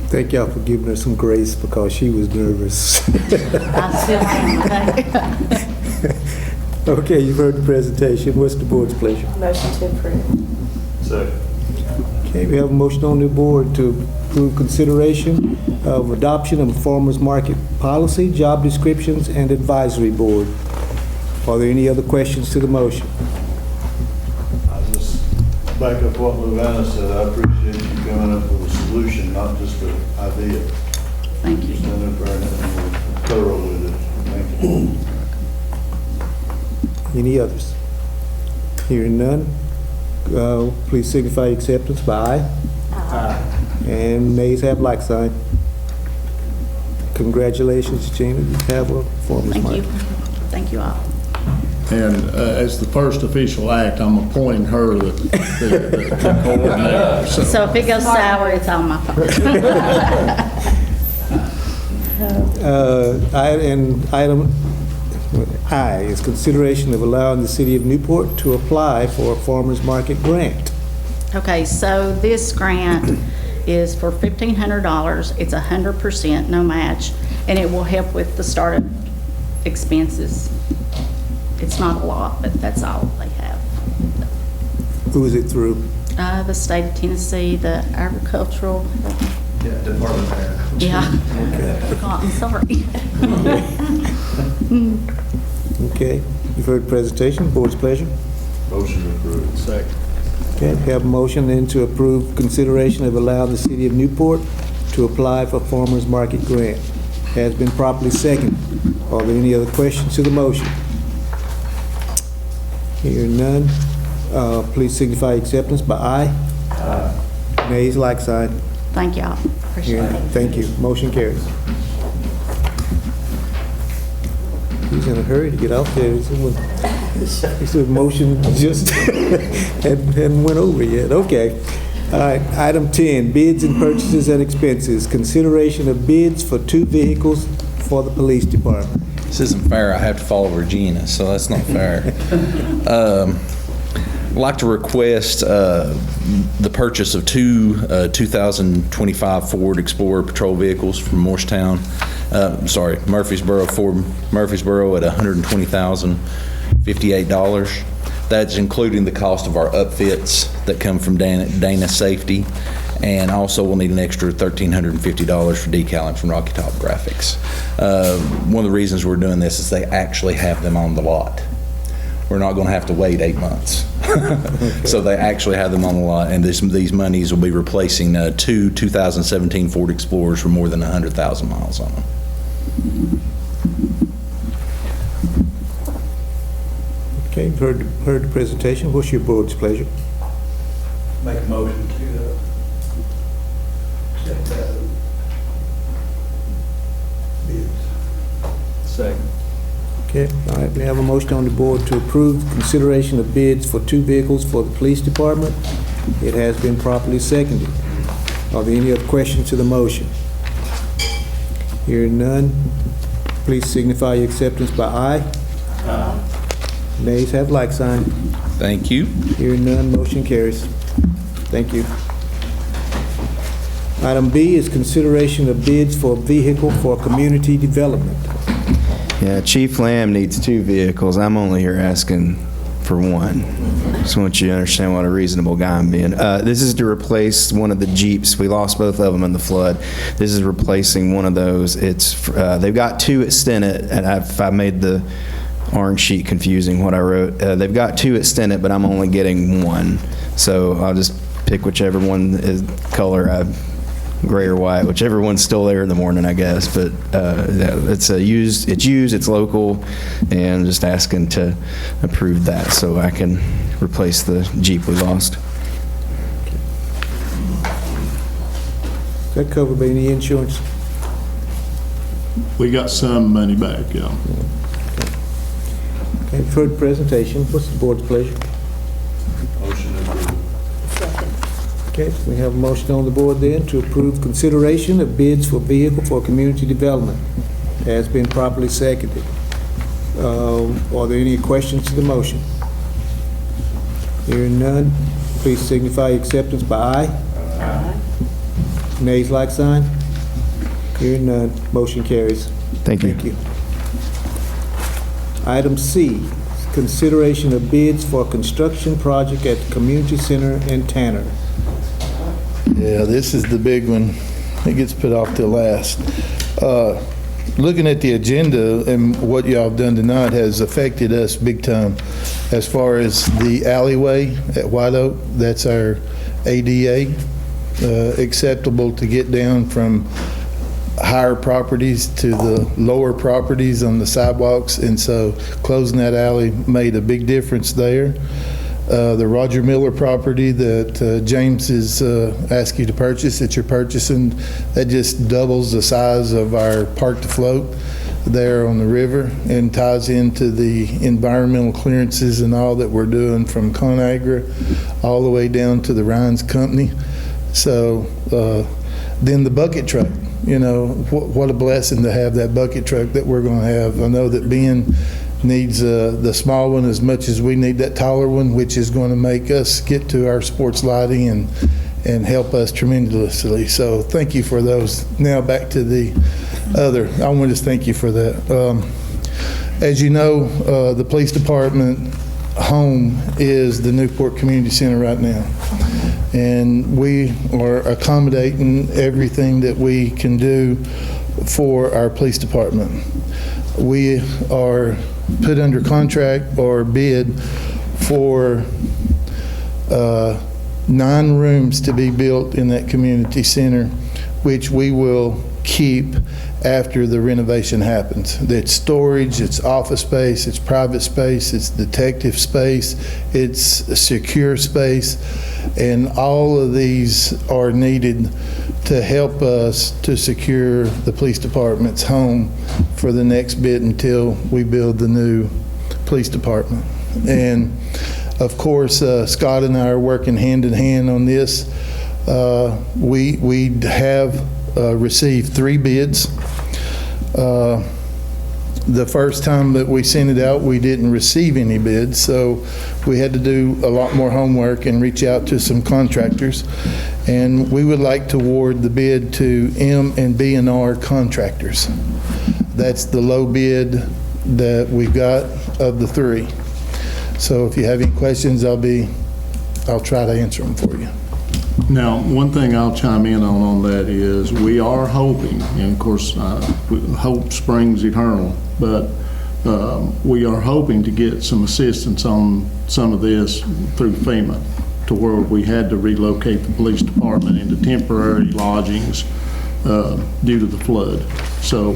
Thank y'all for giving her some grace because she was nervous. I still am. Okay, you've heard the presentation. What's the board's pleasure? Motion to approve. Second. Okay, we have a motion on the board to approve consideration of adoption of farmers market policy, job descriptions, and advisory board. Are there any other questions to the motion? I just back up what Luvana said. I appreciate you coming up with a solution, not just an idea. Thank you. Stand up there and thorough with it. Thank you. Any others? Hearing none, please signify acceptance by aye. And nays have like sign. Congratulations, Gina. You have a farmer's Thank market. you. Thank you all. And as the first official act, I'm appointing her the coordinator. So if it goes sour, it's on my fault. And item I is consideration of allowing the city of Newport to apply for a farmer's market grant. Okay, so this grant is for $1,500. It's 100%, no match, and it will help with the startup expenses. It's not a lot, but that's all they have. Who is it through? The state of Tennessee, the agricultural, Yeah, Department of Agriculture. yeah. Forgot, I'm sorry. Okay, you've heard the presentation, board's pleasure. Motion approved. Second. Okay, we have a motion then to approve consideration of allowing the city of Newport to apply for farmer's market grant. Has been properly seconded. Are there any other questions to the motion? Hearing none, please signify acceptance by aye. Aye. Nays, like sign. Thank y'all. Appreciate it. Thank you. Motion carries. He's in a hurry to get out there. He said motion just hadn't went over yet. Okay. All right. Item 10, bids and purchases and expenses. Consideration of bids for 2 vehicles for the police department. This isn't fair. I have to follow Regina, so that's not fair. I'd like to request the purchase of 2 2025 Ford Explorer patrol vehicles from Morristown, Murfreesboro, Ford Murfreesboro at $120,058. That's including the cost of our upfits that come from Dana Safety, and also we'll need an extra $1,350 for decaling from Rocky Top Graphics. One of the reasons we're doing this is they actually have them on the lot. We're not going to have to wait 8 months. So they actually have them on the lot, and these monies will be replacing 2 2017 Ford Explorers for more than 100,000 miles on them. Okay, you've heard the presentation. What's your board's pleasure? Make a motion to accept that bids. Second. Okay, all right, we have a motion on the board to approve consideration of bids for 2 vehicles for the police department. It has been properly seconded. Are there any other questions to the motion? Hearing none, please signify your acceptance by aye. Aye. Nays have like sign. Thank you. Hearing none, motion carries. Thank you. Item B is consideration of bids for vehicle for community development. Yeah, Chief Lamb needs 2 vehicles. I'm only here asking for 1. Just want you to understand what a reasonable guy I'm being. This is to replace one of the Jeeps. We lost both of them in the flood. This is replacing one of those. It's they've got 2 at Stinnett, and I made the orange sheet confusing what I wrote. They've got 2 at Stinnett, but I'm only getting 1. So I'll just pick whichever one is color gray or white, whichever one's still there in the morning, I guess. But it's used, it's local, and just asking to approve that so I can replace the Jeep we lost. Is that covered by any insurance? We got some money back, yeah. Okay, you've heard the presentation. What's the board's pleasure? Motion approved. Second. Okay, we have a motion on the board then to approve consideration of bids for vehicle for community development. Has been properly seconded. Are there any questions to the motion? Hearing none, please signify your acceptance by aye. Aye. Nays like sign. Hearing none, motion carries. Thank you. Thank you. Item C, consideration of bids for construction project at the Community Center in Tanner. Yeah, this is the big one. It gets put off till last. Looking at the agenda and what y'all have done tonight has affected us big time. As far as the alleyway at White Oak, that's our ADA, acceptable to get down from higher properties to the lower properties on the sidewalks, and so closing that alley made a big difference there. The Roger Miller property that James is asked you to purchase, that you're purchasing, that just doubles the size of our Park to Float there on the river and ties into the environmental clearances and all that we're doing from ConAgra all the way down to the Rhines Company. So then the bucket truck. you know, what a blessing to have that bucket truck that we're going to have. I know that Ben needs the small one as much as we need that taller one, which is going to make us get to our sports lighting and help us tremendously. So thank you for those. Now back to the other. I want to just thank you for that. As you know, the police department home is the Newport Community Center right now. And we are accommodating everything that we can do for our police department. We are put under contract or bid for 9 rooms to be built in that community center, which we will keep after the renovation happens. It's storage, it's office space, it's private space, it's detective space, it's secure space, and all of these are needed to help us to secure the police department's home for the next bit until we build the new police department. And of course, Scott and I are working hand in hand on this. We have received 3 bids. The first time that we sent it out, we didn't receive any bids, so we had to do a lot more homework and reach out to some contractors. And we would like to award the bid to M&B&R Contractors. That's the low bid that we've got of the 3. So if you have any questions, I'll try to answer them for you. Now, one thing I'll chime in on that is we are hoping, and of course, hope springs eternal, but we are hoping to get some assistance on some of this through FEMA, to where we had to relocate the police department into temporary lodgings due to the flood. So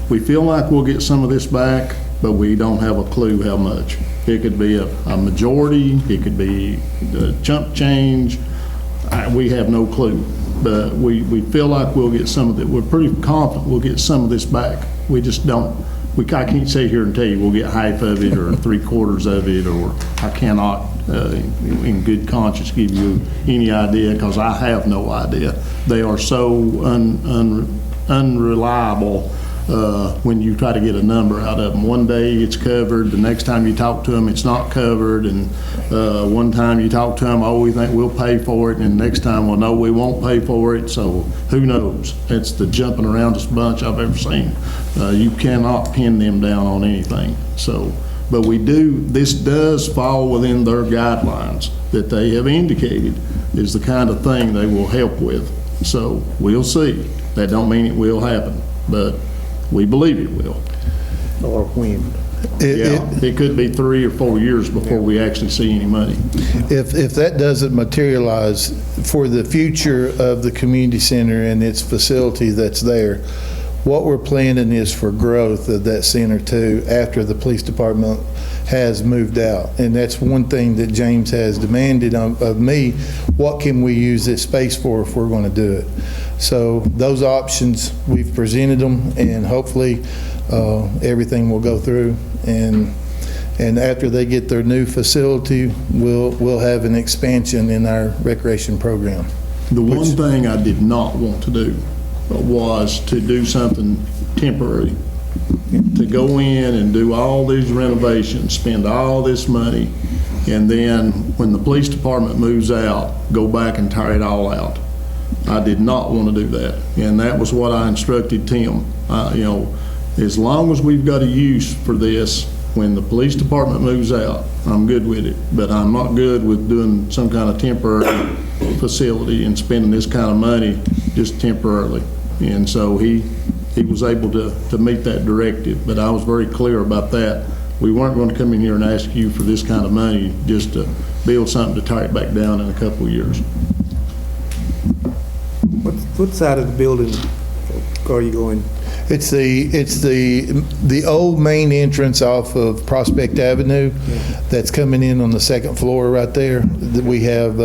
we feel like we'll get some of this back, but we don't have a clue how much. It could be a majority, it could be a chunk change. We have no clue, but we feel like we'll get some of it. We're pretty confident we'll get some of this back. We just don't, I can't sit here and tell you we'll get half of it or 3/4 of it, or I cannot in good conscience give you any idea, because I have no idea. They are so unreliable when you try to get a number out of them. One day it's covered, the next time you talk to them it's not covered, and one time you talk to them, oh, we think we'll pay for it, and the next time, well, no, we won't pay for it. So who knows? It's the jumping aroundest bunch I've ever seen. You cannot pin them down on anything. So, but this does fall within their guidelines that they have indicated is the kind of thing they will help with. So we'll see. That don't mean it will happen, but we believe it will. Or when. It could be 3 or 4 years before we actually see any money. If that doesn't materialize for the future of the community center and its facility that's there, what we're planning is for growth of that center too after the police department has moved out. And that's one thing that James has demanded of me. What can we use this space for if we're going to do it? So those options, we've presented them, and hopefully everything will go through. And after they get their new facility, we'll have an expansion in our recreation program. The one thing I did not want to do was to do something temporary, to go in and do all these renovations, spend all this money, and then when the police department moves out, go back and tear it all out. I did not want to do that, and that was what I instructed Tim. As long as we've got a use for this, when the police department moves out, I'm good with it, but I'm not good with doing some kind of temporary facility and spending this kind of money just temporarily. And so he was able to meet that directive, but I was very clear about that. We weren't going to come in here and ask you for this kind of money just to build something to tear it back down in a couple of years. What side of the building are you going? It's the old main entrance off of Prospect Avenue that's coming in on the second floor right there. We have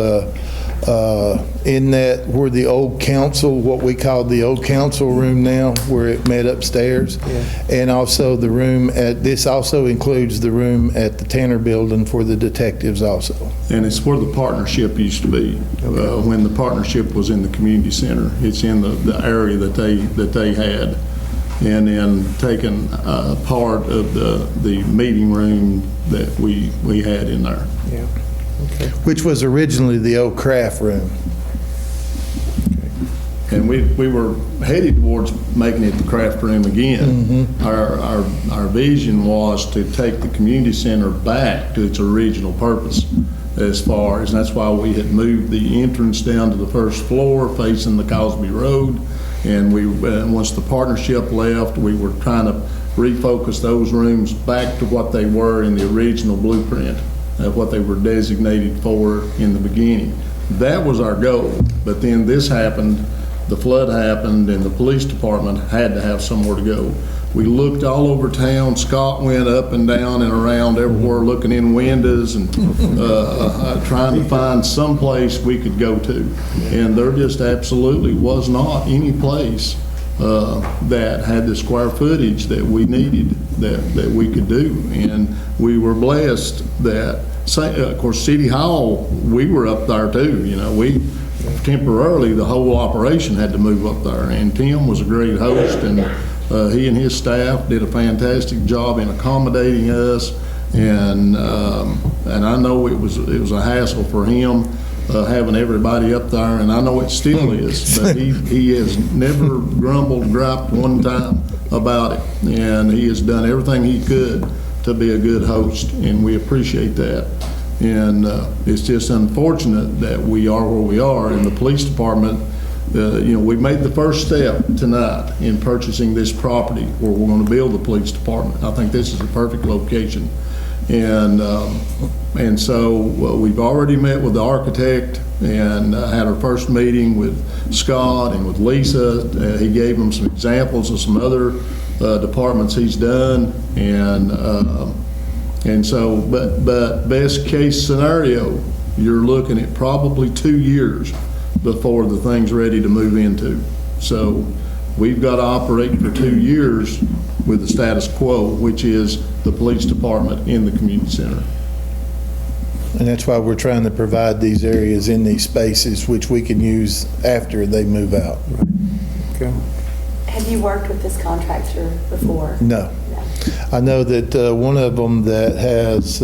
in that where the old council, what we call the old council room now, where it met upstairs. And also the room this also includes the room at the Tanner Building for the detectives also. And it's where the partnership used to be, when the partnership was in the community center. It's in the area that they had. And then taking part of the meeting room that we had in there. Yeah. Okay. Which was originally the old craft room. And we were headed towards making it the craft room again. Our vision was to take the community center back to its original purpose as far as, and that's why we had moved the entrance down to the first floor facing the Cosby Road. And once the partnership left, we were trying to refocus those rooms back to what they were in the original blueprint of what they were designated for in the beginning. That was our goal. But then this happened, the flood happened, and the police department had to have somewhere to go. We looked all over town. Scott went up and down and around everywhere looking in windows and trying to find some place we could go to. And there just absolutely was not any place that had the square footage that we needed, that we could do. And we were blessed that, of course, City Hall, we were up there too. You know, we temporarily, the whole operation had to move up there. And Tim was a great host, and he and his staff did a fantastic job in accommodating us. And I know it was a hassle for him having everybody up there, and I know it still is, but he has never grumbled, griped one time about it, and he has done everything he could to be a good host, and we appreciate that. And it's just unfortunate that we are where we are, and the police department, we made the first step tonight in purchasing this property where we're going to build the police department. I think this is a perfect location. And so we've already met with the architect and had our first meeting with Scott and with Lisa. He gave them some examples of some other departments he's done. And so, but best case scenario, you're looking at probably 2 years before the thing's ready to move into. So we've got to operate for 2 years with the status quo, which is the police department in the community center. And that's why we're trying to provide these areas in these spaces, which we can use after they move out. Okay. Have you worked with this contractor before? No. I know that one of them that has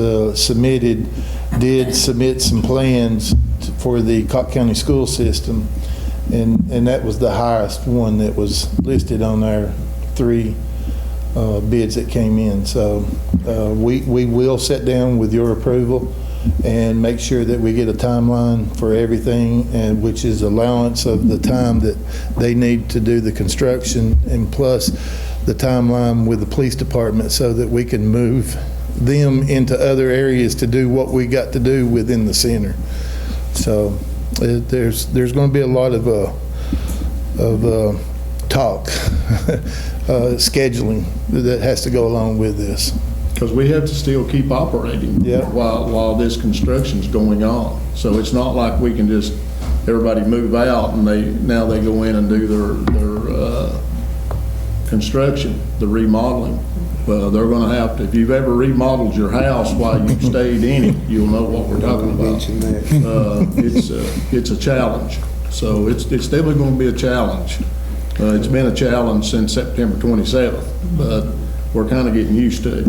did submit some plans for the Cobb County school system, and that was the highest one that was listed on our 3 bids that came in. So we will sit down with your approval and make sure that we get a timeline for everything, and which is allowance of the time that they need to do the construction, and plus the timeline with the police department so that we can move them into other areas to do what we got to do within the center. So there's going to be a lot of talk, scheduling that has to go along with this. Because we have to still keep operating while this construction's going on. So it's not like we can just, everybody move out and now they go in and do their construction, the remodeling. Well, they're going to have to, if you've ever remodeled your house while you've stayed in it, you'll know what we're talking about. It's a challenge. So it's definitely going to be a challenge. It's been a challenge since September 27th, but we're kind of getting used to it.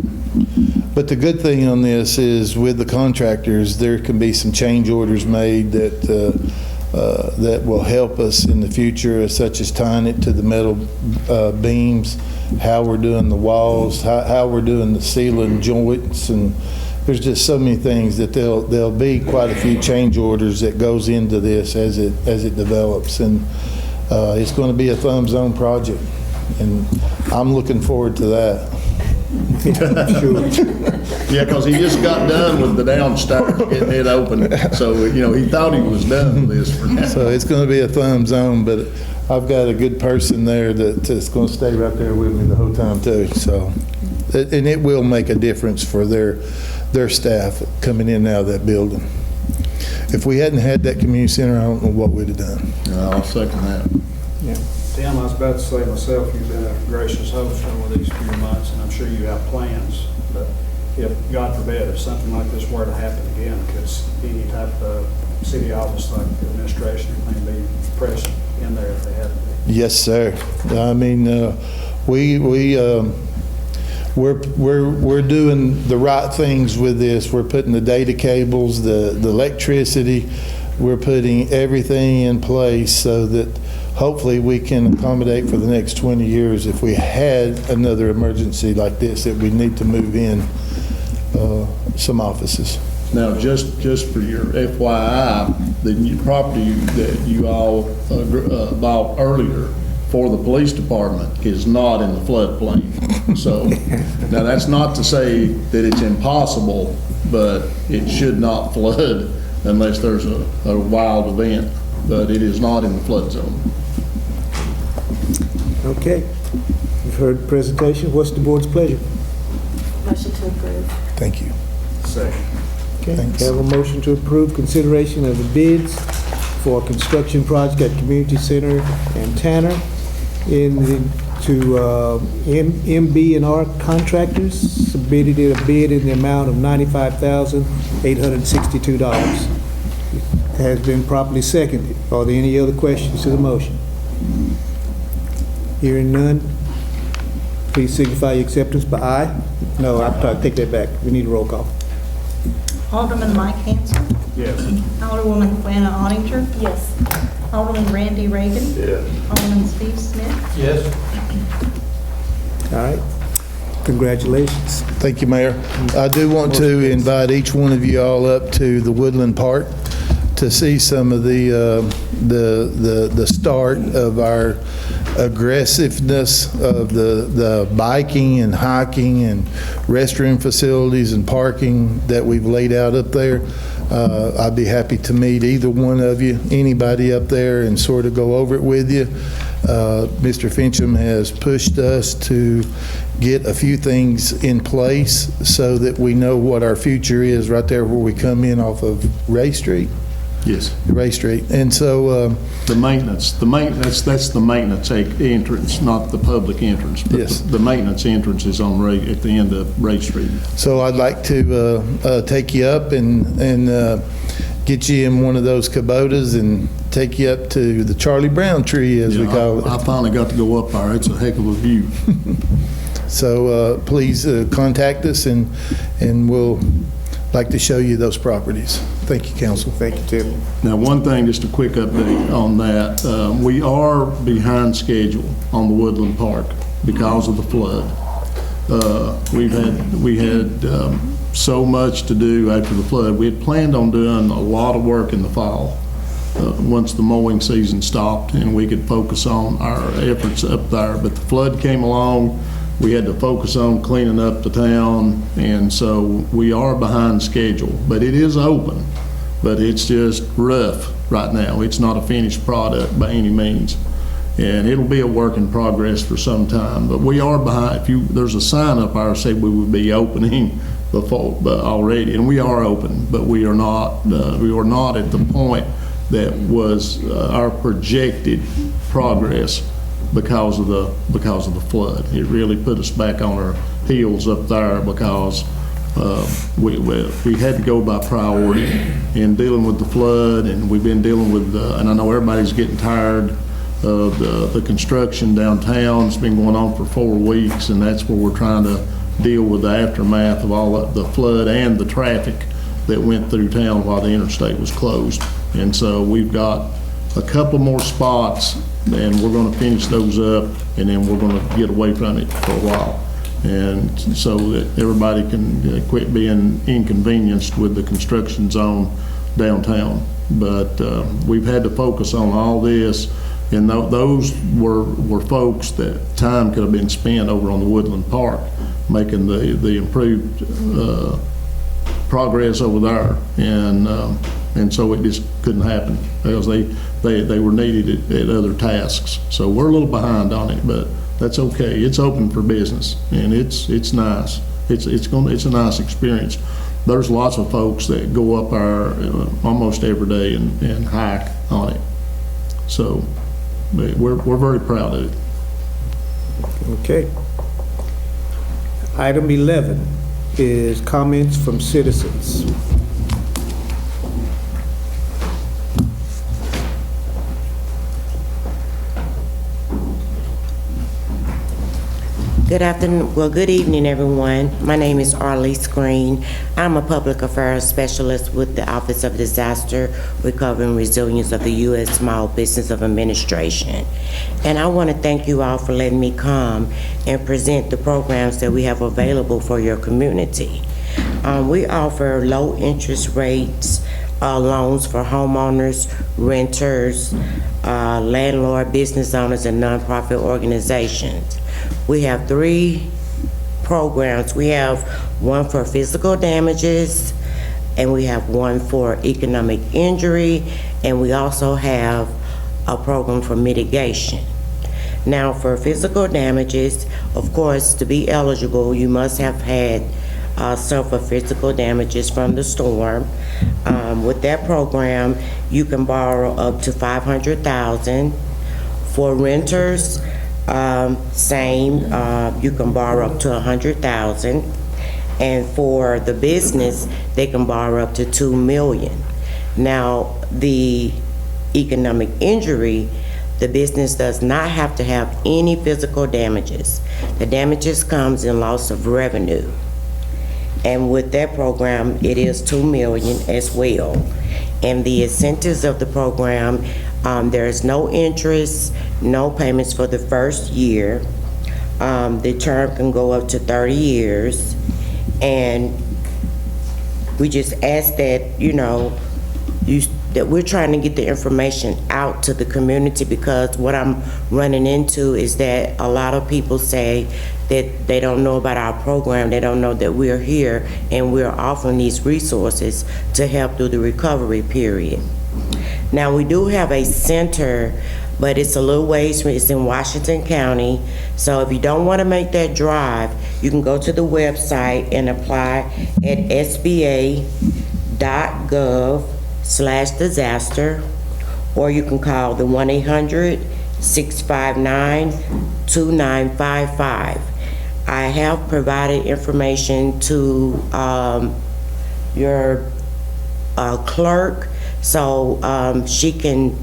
But the good thing on this is with the contractors, there can be some change orders made that will help us in the future, such as tying it to the metal beams, how we're doing the walls, how we're doing the ceiling joints, and there's just so many things that there'll be quite a few change orders that goes into this as it develops, and it's going to be a thumbs on project, and I'm looking forward to that. Yeah, because he just got done with the downstairs, getting it open. So, he thought he was done with this for now. So it's going to be a thumbs on, but I've got a good person there that's going to stay right there with me the whole time too. So, and it will make a difference for their staff coming in and out of that building. if we hadn't had that community center, I don't know what we'd have done. I'll second that. Tim, I was about to say myself, you've been a gracious host over these few months, and I'm sure you have plans, but if, God forbid, if something like this were to happen again, could any type of city office like the administration may be present in there if they had to be? Yes, sir. I mean, we're doing the right things with this. We're putting the data cables, the electricity, we're putting everything in place so that hopefully we can accommodate for the next 20 years if we had another emergency like this that we need to move in some offices. Now, just for your FYI, the new property that you all bought earlier for the police department is not in the floodplain. So, now that's not to say that it's impossible, but it should not flood unless there's a wild event. But it is not in the flood zone. Okay. You've heard the presentation. What's the board's pleasure? Motion to approve. Thank you. Second. Okay. Thanks. Have a motion to approve consideration of the bids for a construction project at Community Center and Tanner to MB&R Contractors, submitted a bid in the amount of $95,862. Has been properly seconded. Are there any other questions to the motion? Hearing none, please signify your acceptance by aye. No, I take that back. We need a roll call. Alderman Mike Hanson. Yes. Alderwoman Joanna Ottinger. Yes. Alderman Randy Reagan. Yes. Alderman Steve Smith. Yes. All right. Congratulations. Thank you, Mayor. I do want to invite each one of you all up to the Woodland Park to see some of the start of our aggressiveness of the biking and hiking and restroom facilities and parking that we've laid out up there. I'd be happy to meet either one of you, anybody up there, and sort of go over it with you. Mr. Fincham has pushed us to get a few things in place so that we know what our future is right there where we come in off of Ray Street. Yes. Ray Street. And so The maintenance, that's the maintenance entrance, not the public entrance. But Yes. the maintenance entrance is on at the end of Ray Street. so I'd like to take you up and get you in one of those Kubotas and take you up to the Charlie Brown tree, as we call I it. finally got to go up there. It's a heck of a view. So please contact us, and we'll like to show you those properties. Thank you, council. Thank you, Tim. Now, one thing, just a quick update on that. We are behind schedule on the Woodland Park because of the flood. We had so much to do after the flood. We had planned on doing a lot of work in the fall once the mowing season stopped and we could focus on our efforts up there. But the flood came along. We had to focus on cleaning up the town, and so we are behind schedule. But it is open, but it's just rough right now. It's not a finished product by any means, and it'll be a work in progress for some time. But we are behind. There's a sign up there saying we would be opening before, but already, and we are open, but we are not. We are not at the point that was our projected progress because of the flood. It really put us back on our heels up there because we had to go by priority in dealing with the flood, and we've been dealing with and I know everybody's getting tired of the construction downtown. It's been going on for 4 weeks, and that's where we're trying to deal with the aftermath of all the flood and the traffic that went through town while the interstate was closed. And so we've got a couple more spots, and we're going to finish those up, and then we're going to get away from it for a while, and so that everybody can quit being inconvenienced with the construction zone downtown. But we've had to focus on all this, and those were folks that time could have been spent over on the Woodland Park making the improved progress over there, and so it just couldn't happen because they were needed at other tasks. So we're a little behind on it, but that's okay. It's open for business, and it's nice. It's a nice experience. there's lots of folks that go up our almost every day and hike on it. So we're very proud of it. Okay. Item 11 is comments from citizens. Good afternoon, well, good evening, everyone. My name is Arlise Green. I'm a public affairs specialist with the Office of Disaster Recovery and Resilience of the U.S. Small Business Administration. And I want to thank you all for letting me come and present the programs that we have available for your community. We offer low interest rates, loans for homeowners, renters, landlord, business owners, and nonprofit organizations. We have 3 programs. We have one for physical damages, and we have one for economic injury, and we also have a program for mitigation. Now, for physical damages, of course, to be eligible, you must have had suffered physical damages from the storm. With that program, you can borrow up to $500,000. For renters, same, you can borrow up to $100,000. And for the business, they can borrow up to $2 million. Now, the economic injury, the business does not have to have any physical damages. The damages comes in loss of revenue. And with that program, it is $2 million as well. And the incentives of the program, there is no interest, no payments for the first year. The term can go up to 30 years. And we just ask that, that we're trying to get the information out to the community, because what I'm running into is that a lot of people say that they don't know about our program, they don't know that we're here and we're offering these resources to help through the recovery period. Now, we do have a center, but it's a little ways, it's in Washington County, so if you don't want to make that drive, you can go to the website and apply at sba.gov/disaster, or you can call the 1-800-659-2955. I have provided information to your clerk, so she can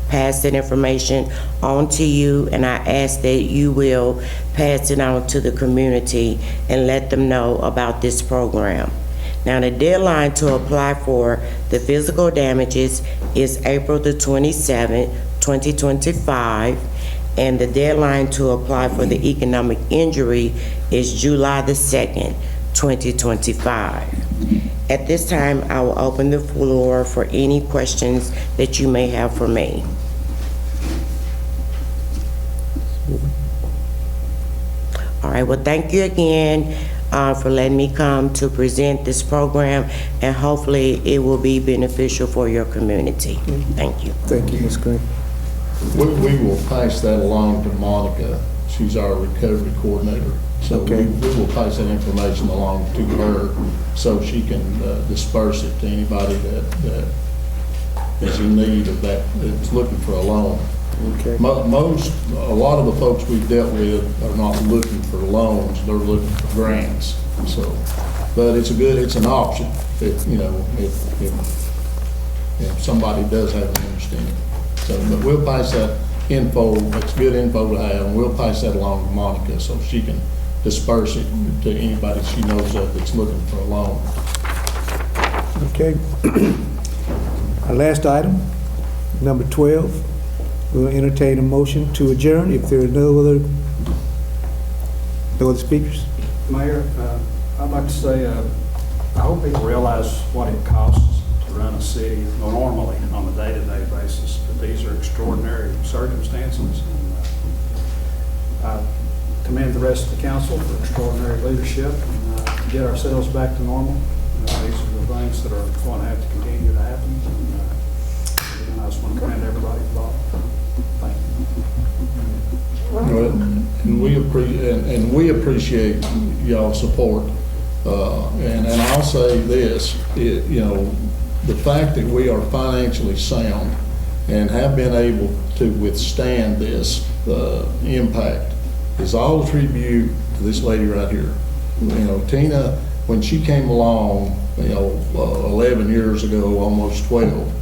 pass that information on to you, and I ask that you will pass it on to the community and let them know about this program. Now, the deadline to apply for the physical damages is April the 27th, 2025, and the deadline to apply for the economic injury is July the 2nd, 2025. At this time, I will open the floor for any questions that you may have for me. All right, well, thank you again for letting me come to present this program, and hopefully it will be beneficial for your community. Thank you. Thank you, Ms. Green. We will pass that along to Monica. She's our recovery coordinator. So Okay. we will pass that information along to her so she can disperse it to anybody that is in need of that, that's looking for a loan. Okay. A lot of the folks we've dealt with are not looking for loans, they're looking for grants. So, but it's an option if somebody does have an interest in it. So, but we'll pass that info, it's good info to have, and we'll pass that along to Monica so she can disperse it to anybody she knows of that's looking for a loan. Okay. Our last item, number 12, we'll entertain a motion to adjourn if there are no other speakers. Mayor, I'd like to say, I hope people realize what it costs to run a city normally on a day-to-day basis, but these are extraordinary circumstances. And I commend the rest of the council for extraordinary leadership and to get ourselves back to normal. These are the things that are going to have to continue to happen. And I just want to commend everybody involved. Thank you. And we appreciate y'all's support And I'll say this, the fact that we are financially sound and have been able to withstand this impact is all a tribute to this lady right here. Tina, when she came along, 11 years ago, almost 12,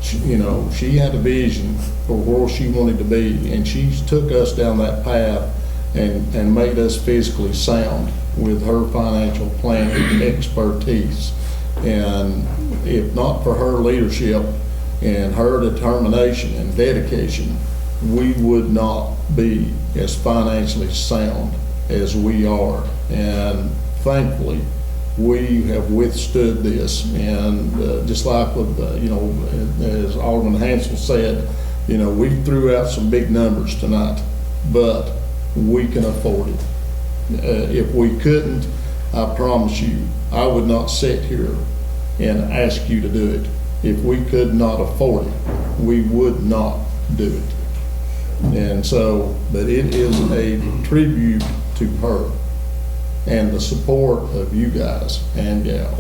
she had a vision for where she wanted to be, and she took us down that path and made us physically sound with her financial planning expertise. And if not for her leadership and her determination and dedication, we would not be as financially sound as we are. And thankfully, we have withstood this. And just like with, as Alderman Hansel said, we threw out some big numbers tonight, but we can afford it. If we couldn't, I promise you, I would not sit here and ask you to do it. If we could not afford it, we would not do it. And so, but it is a tribute to her and the support of you guys and gal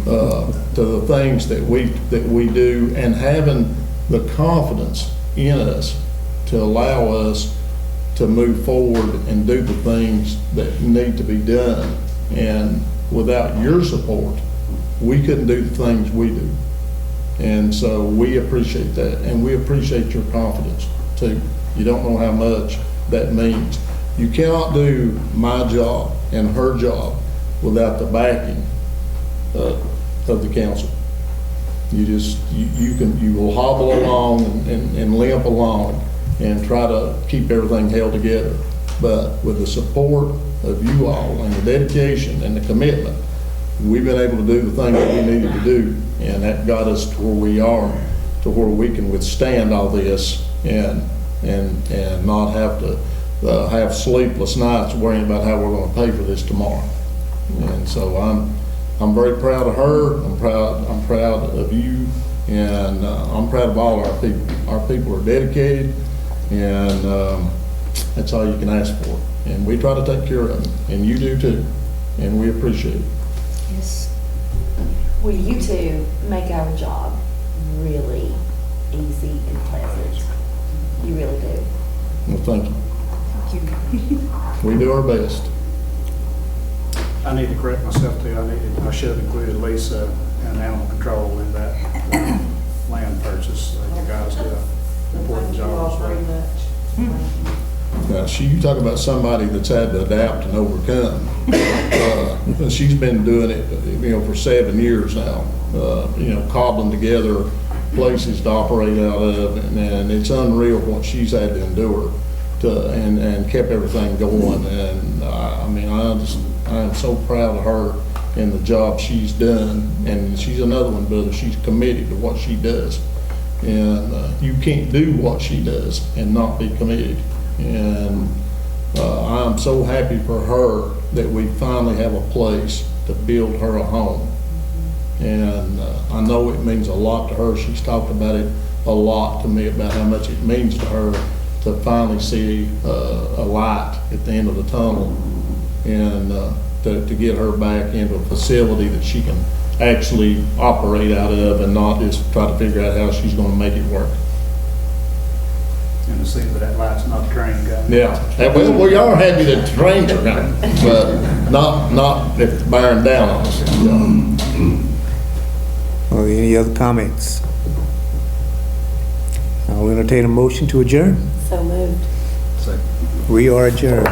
to the things that we do, and having the confidence in us to allow us to move forward and do the things that need to be done. And without your support, we couldn't do the things we do. And so we appreciate that, and we appreciate your confidence too. You don't know how much that means. You cannot do my job and her job without the backing of the council. You will hobble along and limp along and try to keep everything held together. But with the support of you all and the dedication and the commitment, we've been able to do the things that we needed to do, and that got us to where we are, to where we can withstand all this and not have to have sleepless nights worrying about how we're going to pay for this tomorrow. And so I'm very proud of her. I'm proud of you, and I'm proud of all our people. Our people are dedicated, and that's all you can ask for. And we try to take care of them, and you do too, and we appreciate it. Yes. Well, you two make our job really easy and pleasant. You really do. Well, thank you. We do our best. I need to correct myself too. I should have included Lisa and animal control in that land purchase. You guys did an important job as well. Now, you talk about somebody that's had to adapt and overcome. She's been doing it, for 7 years now. Cobbling together places to operate out of, and it's unreal what she's had to endure and kept everything going. And I am so proud of her and the job she's done. And she's another one, brother. She's committed to what she does, and you can't do what she does and not be committed. And I'm so happy for her that we finally have a place to build her a home. And I know it means a lot to her. She's talked about it a lot to me, about how much it means to her to finally see a light at the end of the tunnel, and to get her back into a facility that she can actually operate out of and not just try to figure out how she's going to make it work. And to see that light's not the train coming. Yeah, well, we are happy that the trains are coming, but not if it's bearing down on us. Or any other comments? I'll entertain a motion to adjourn. So moved. We are adjourned.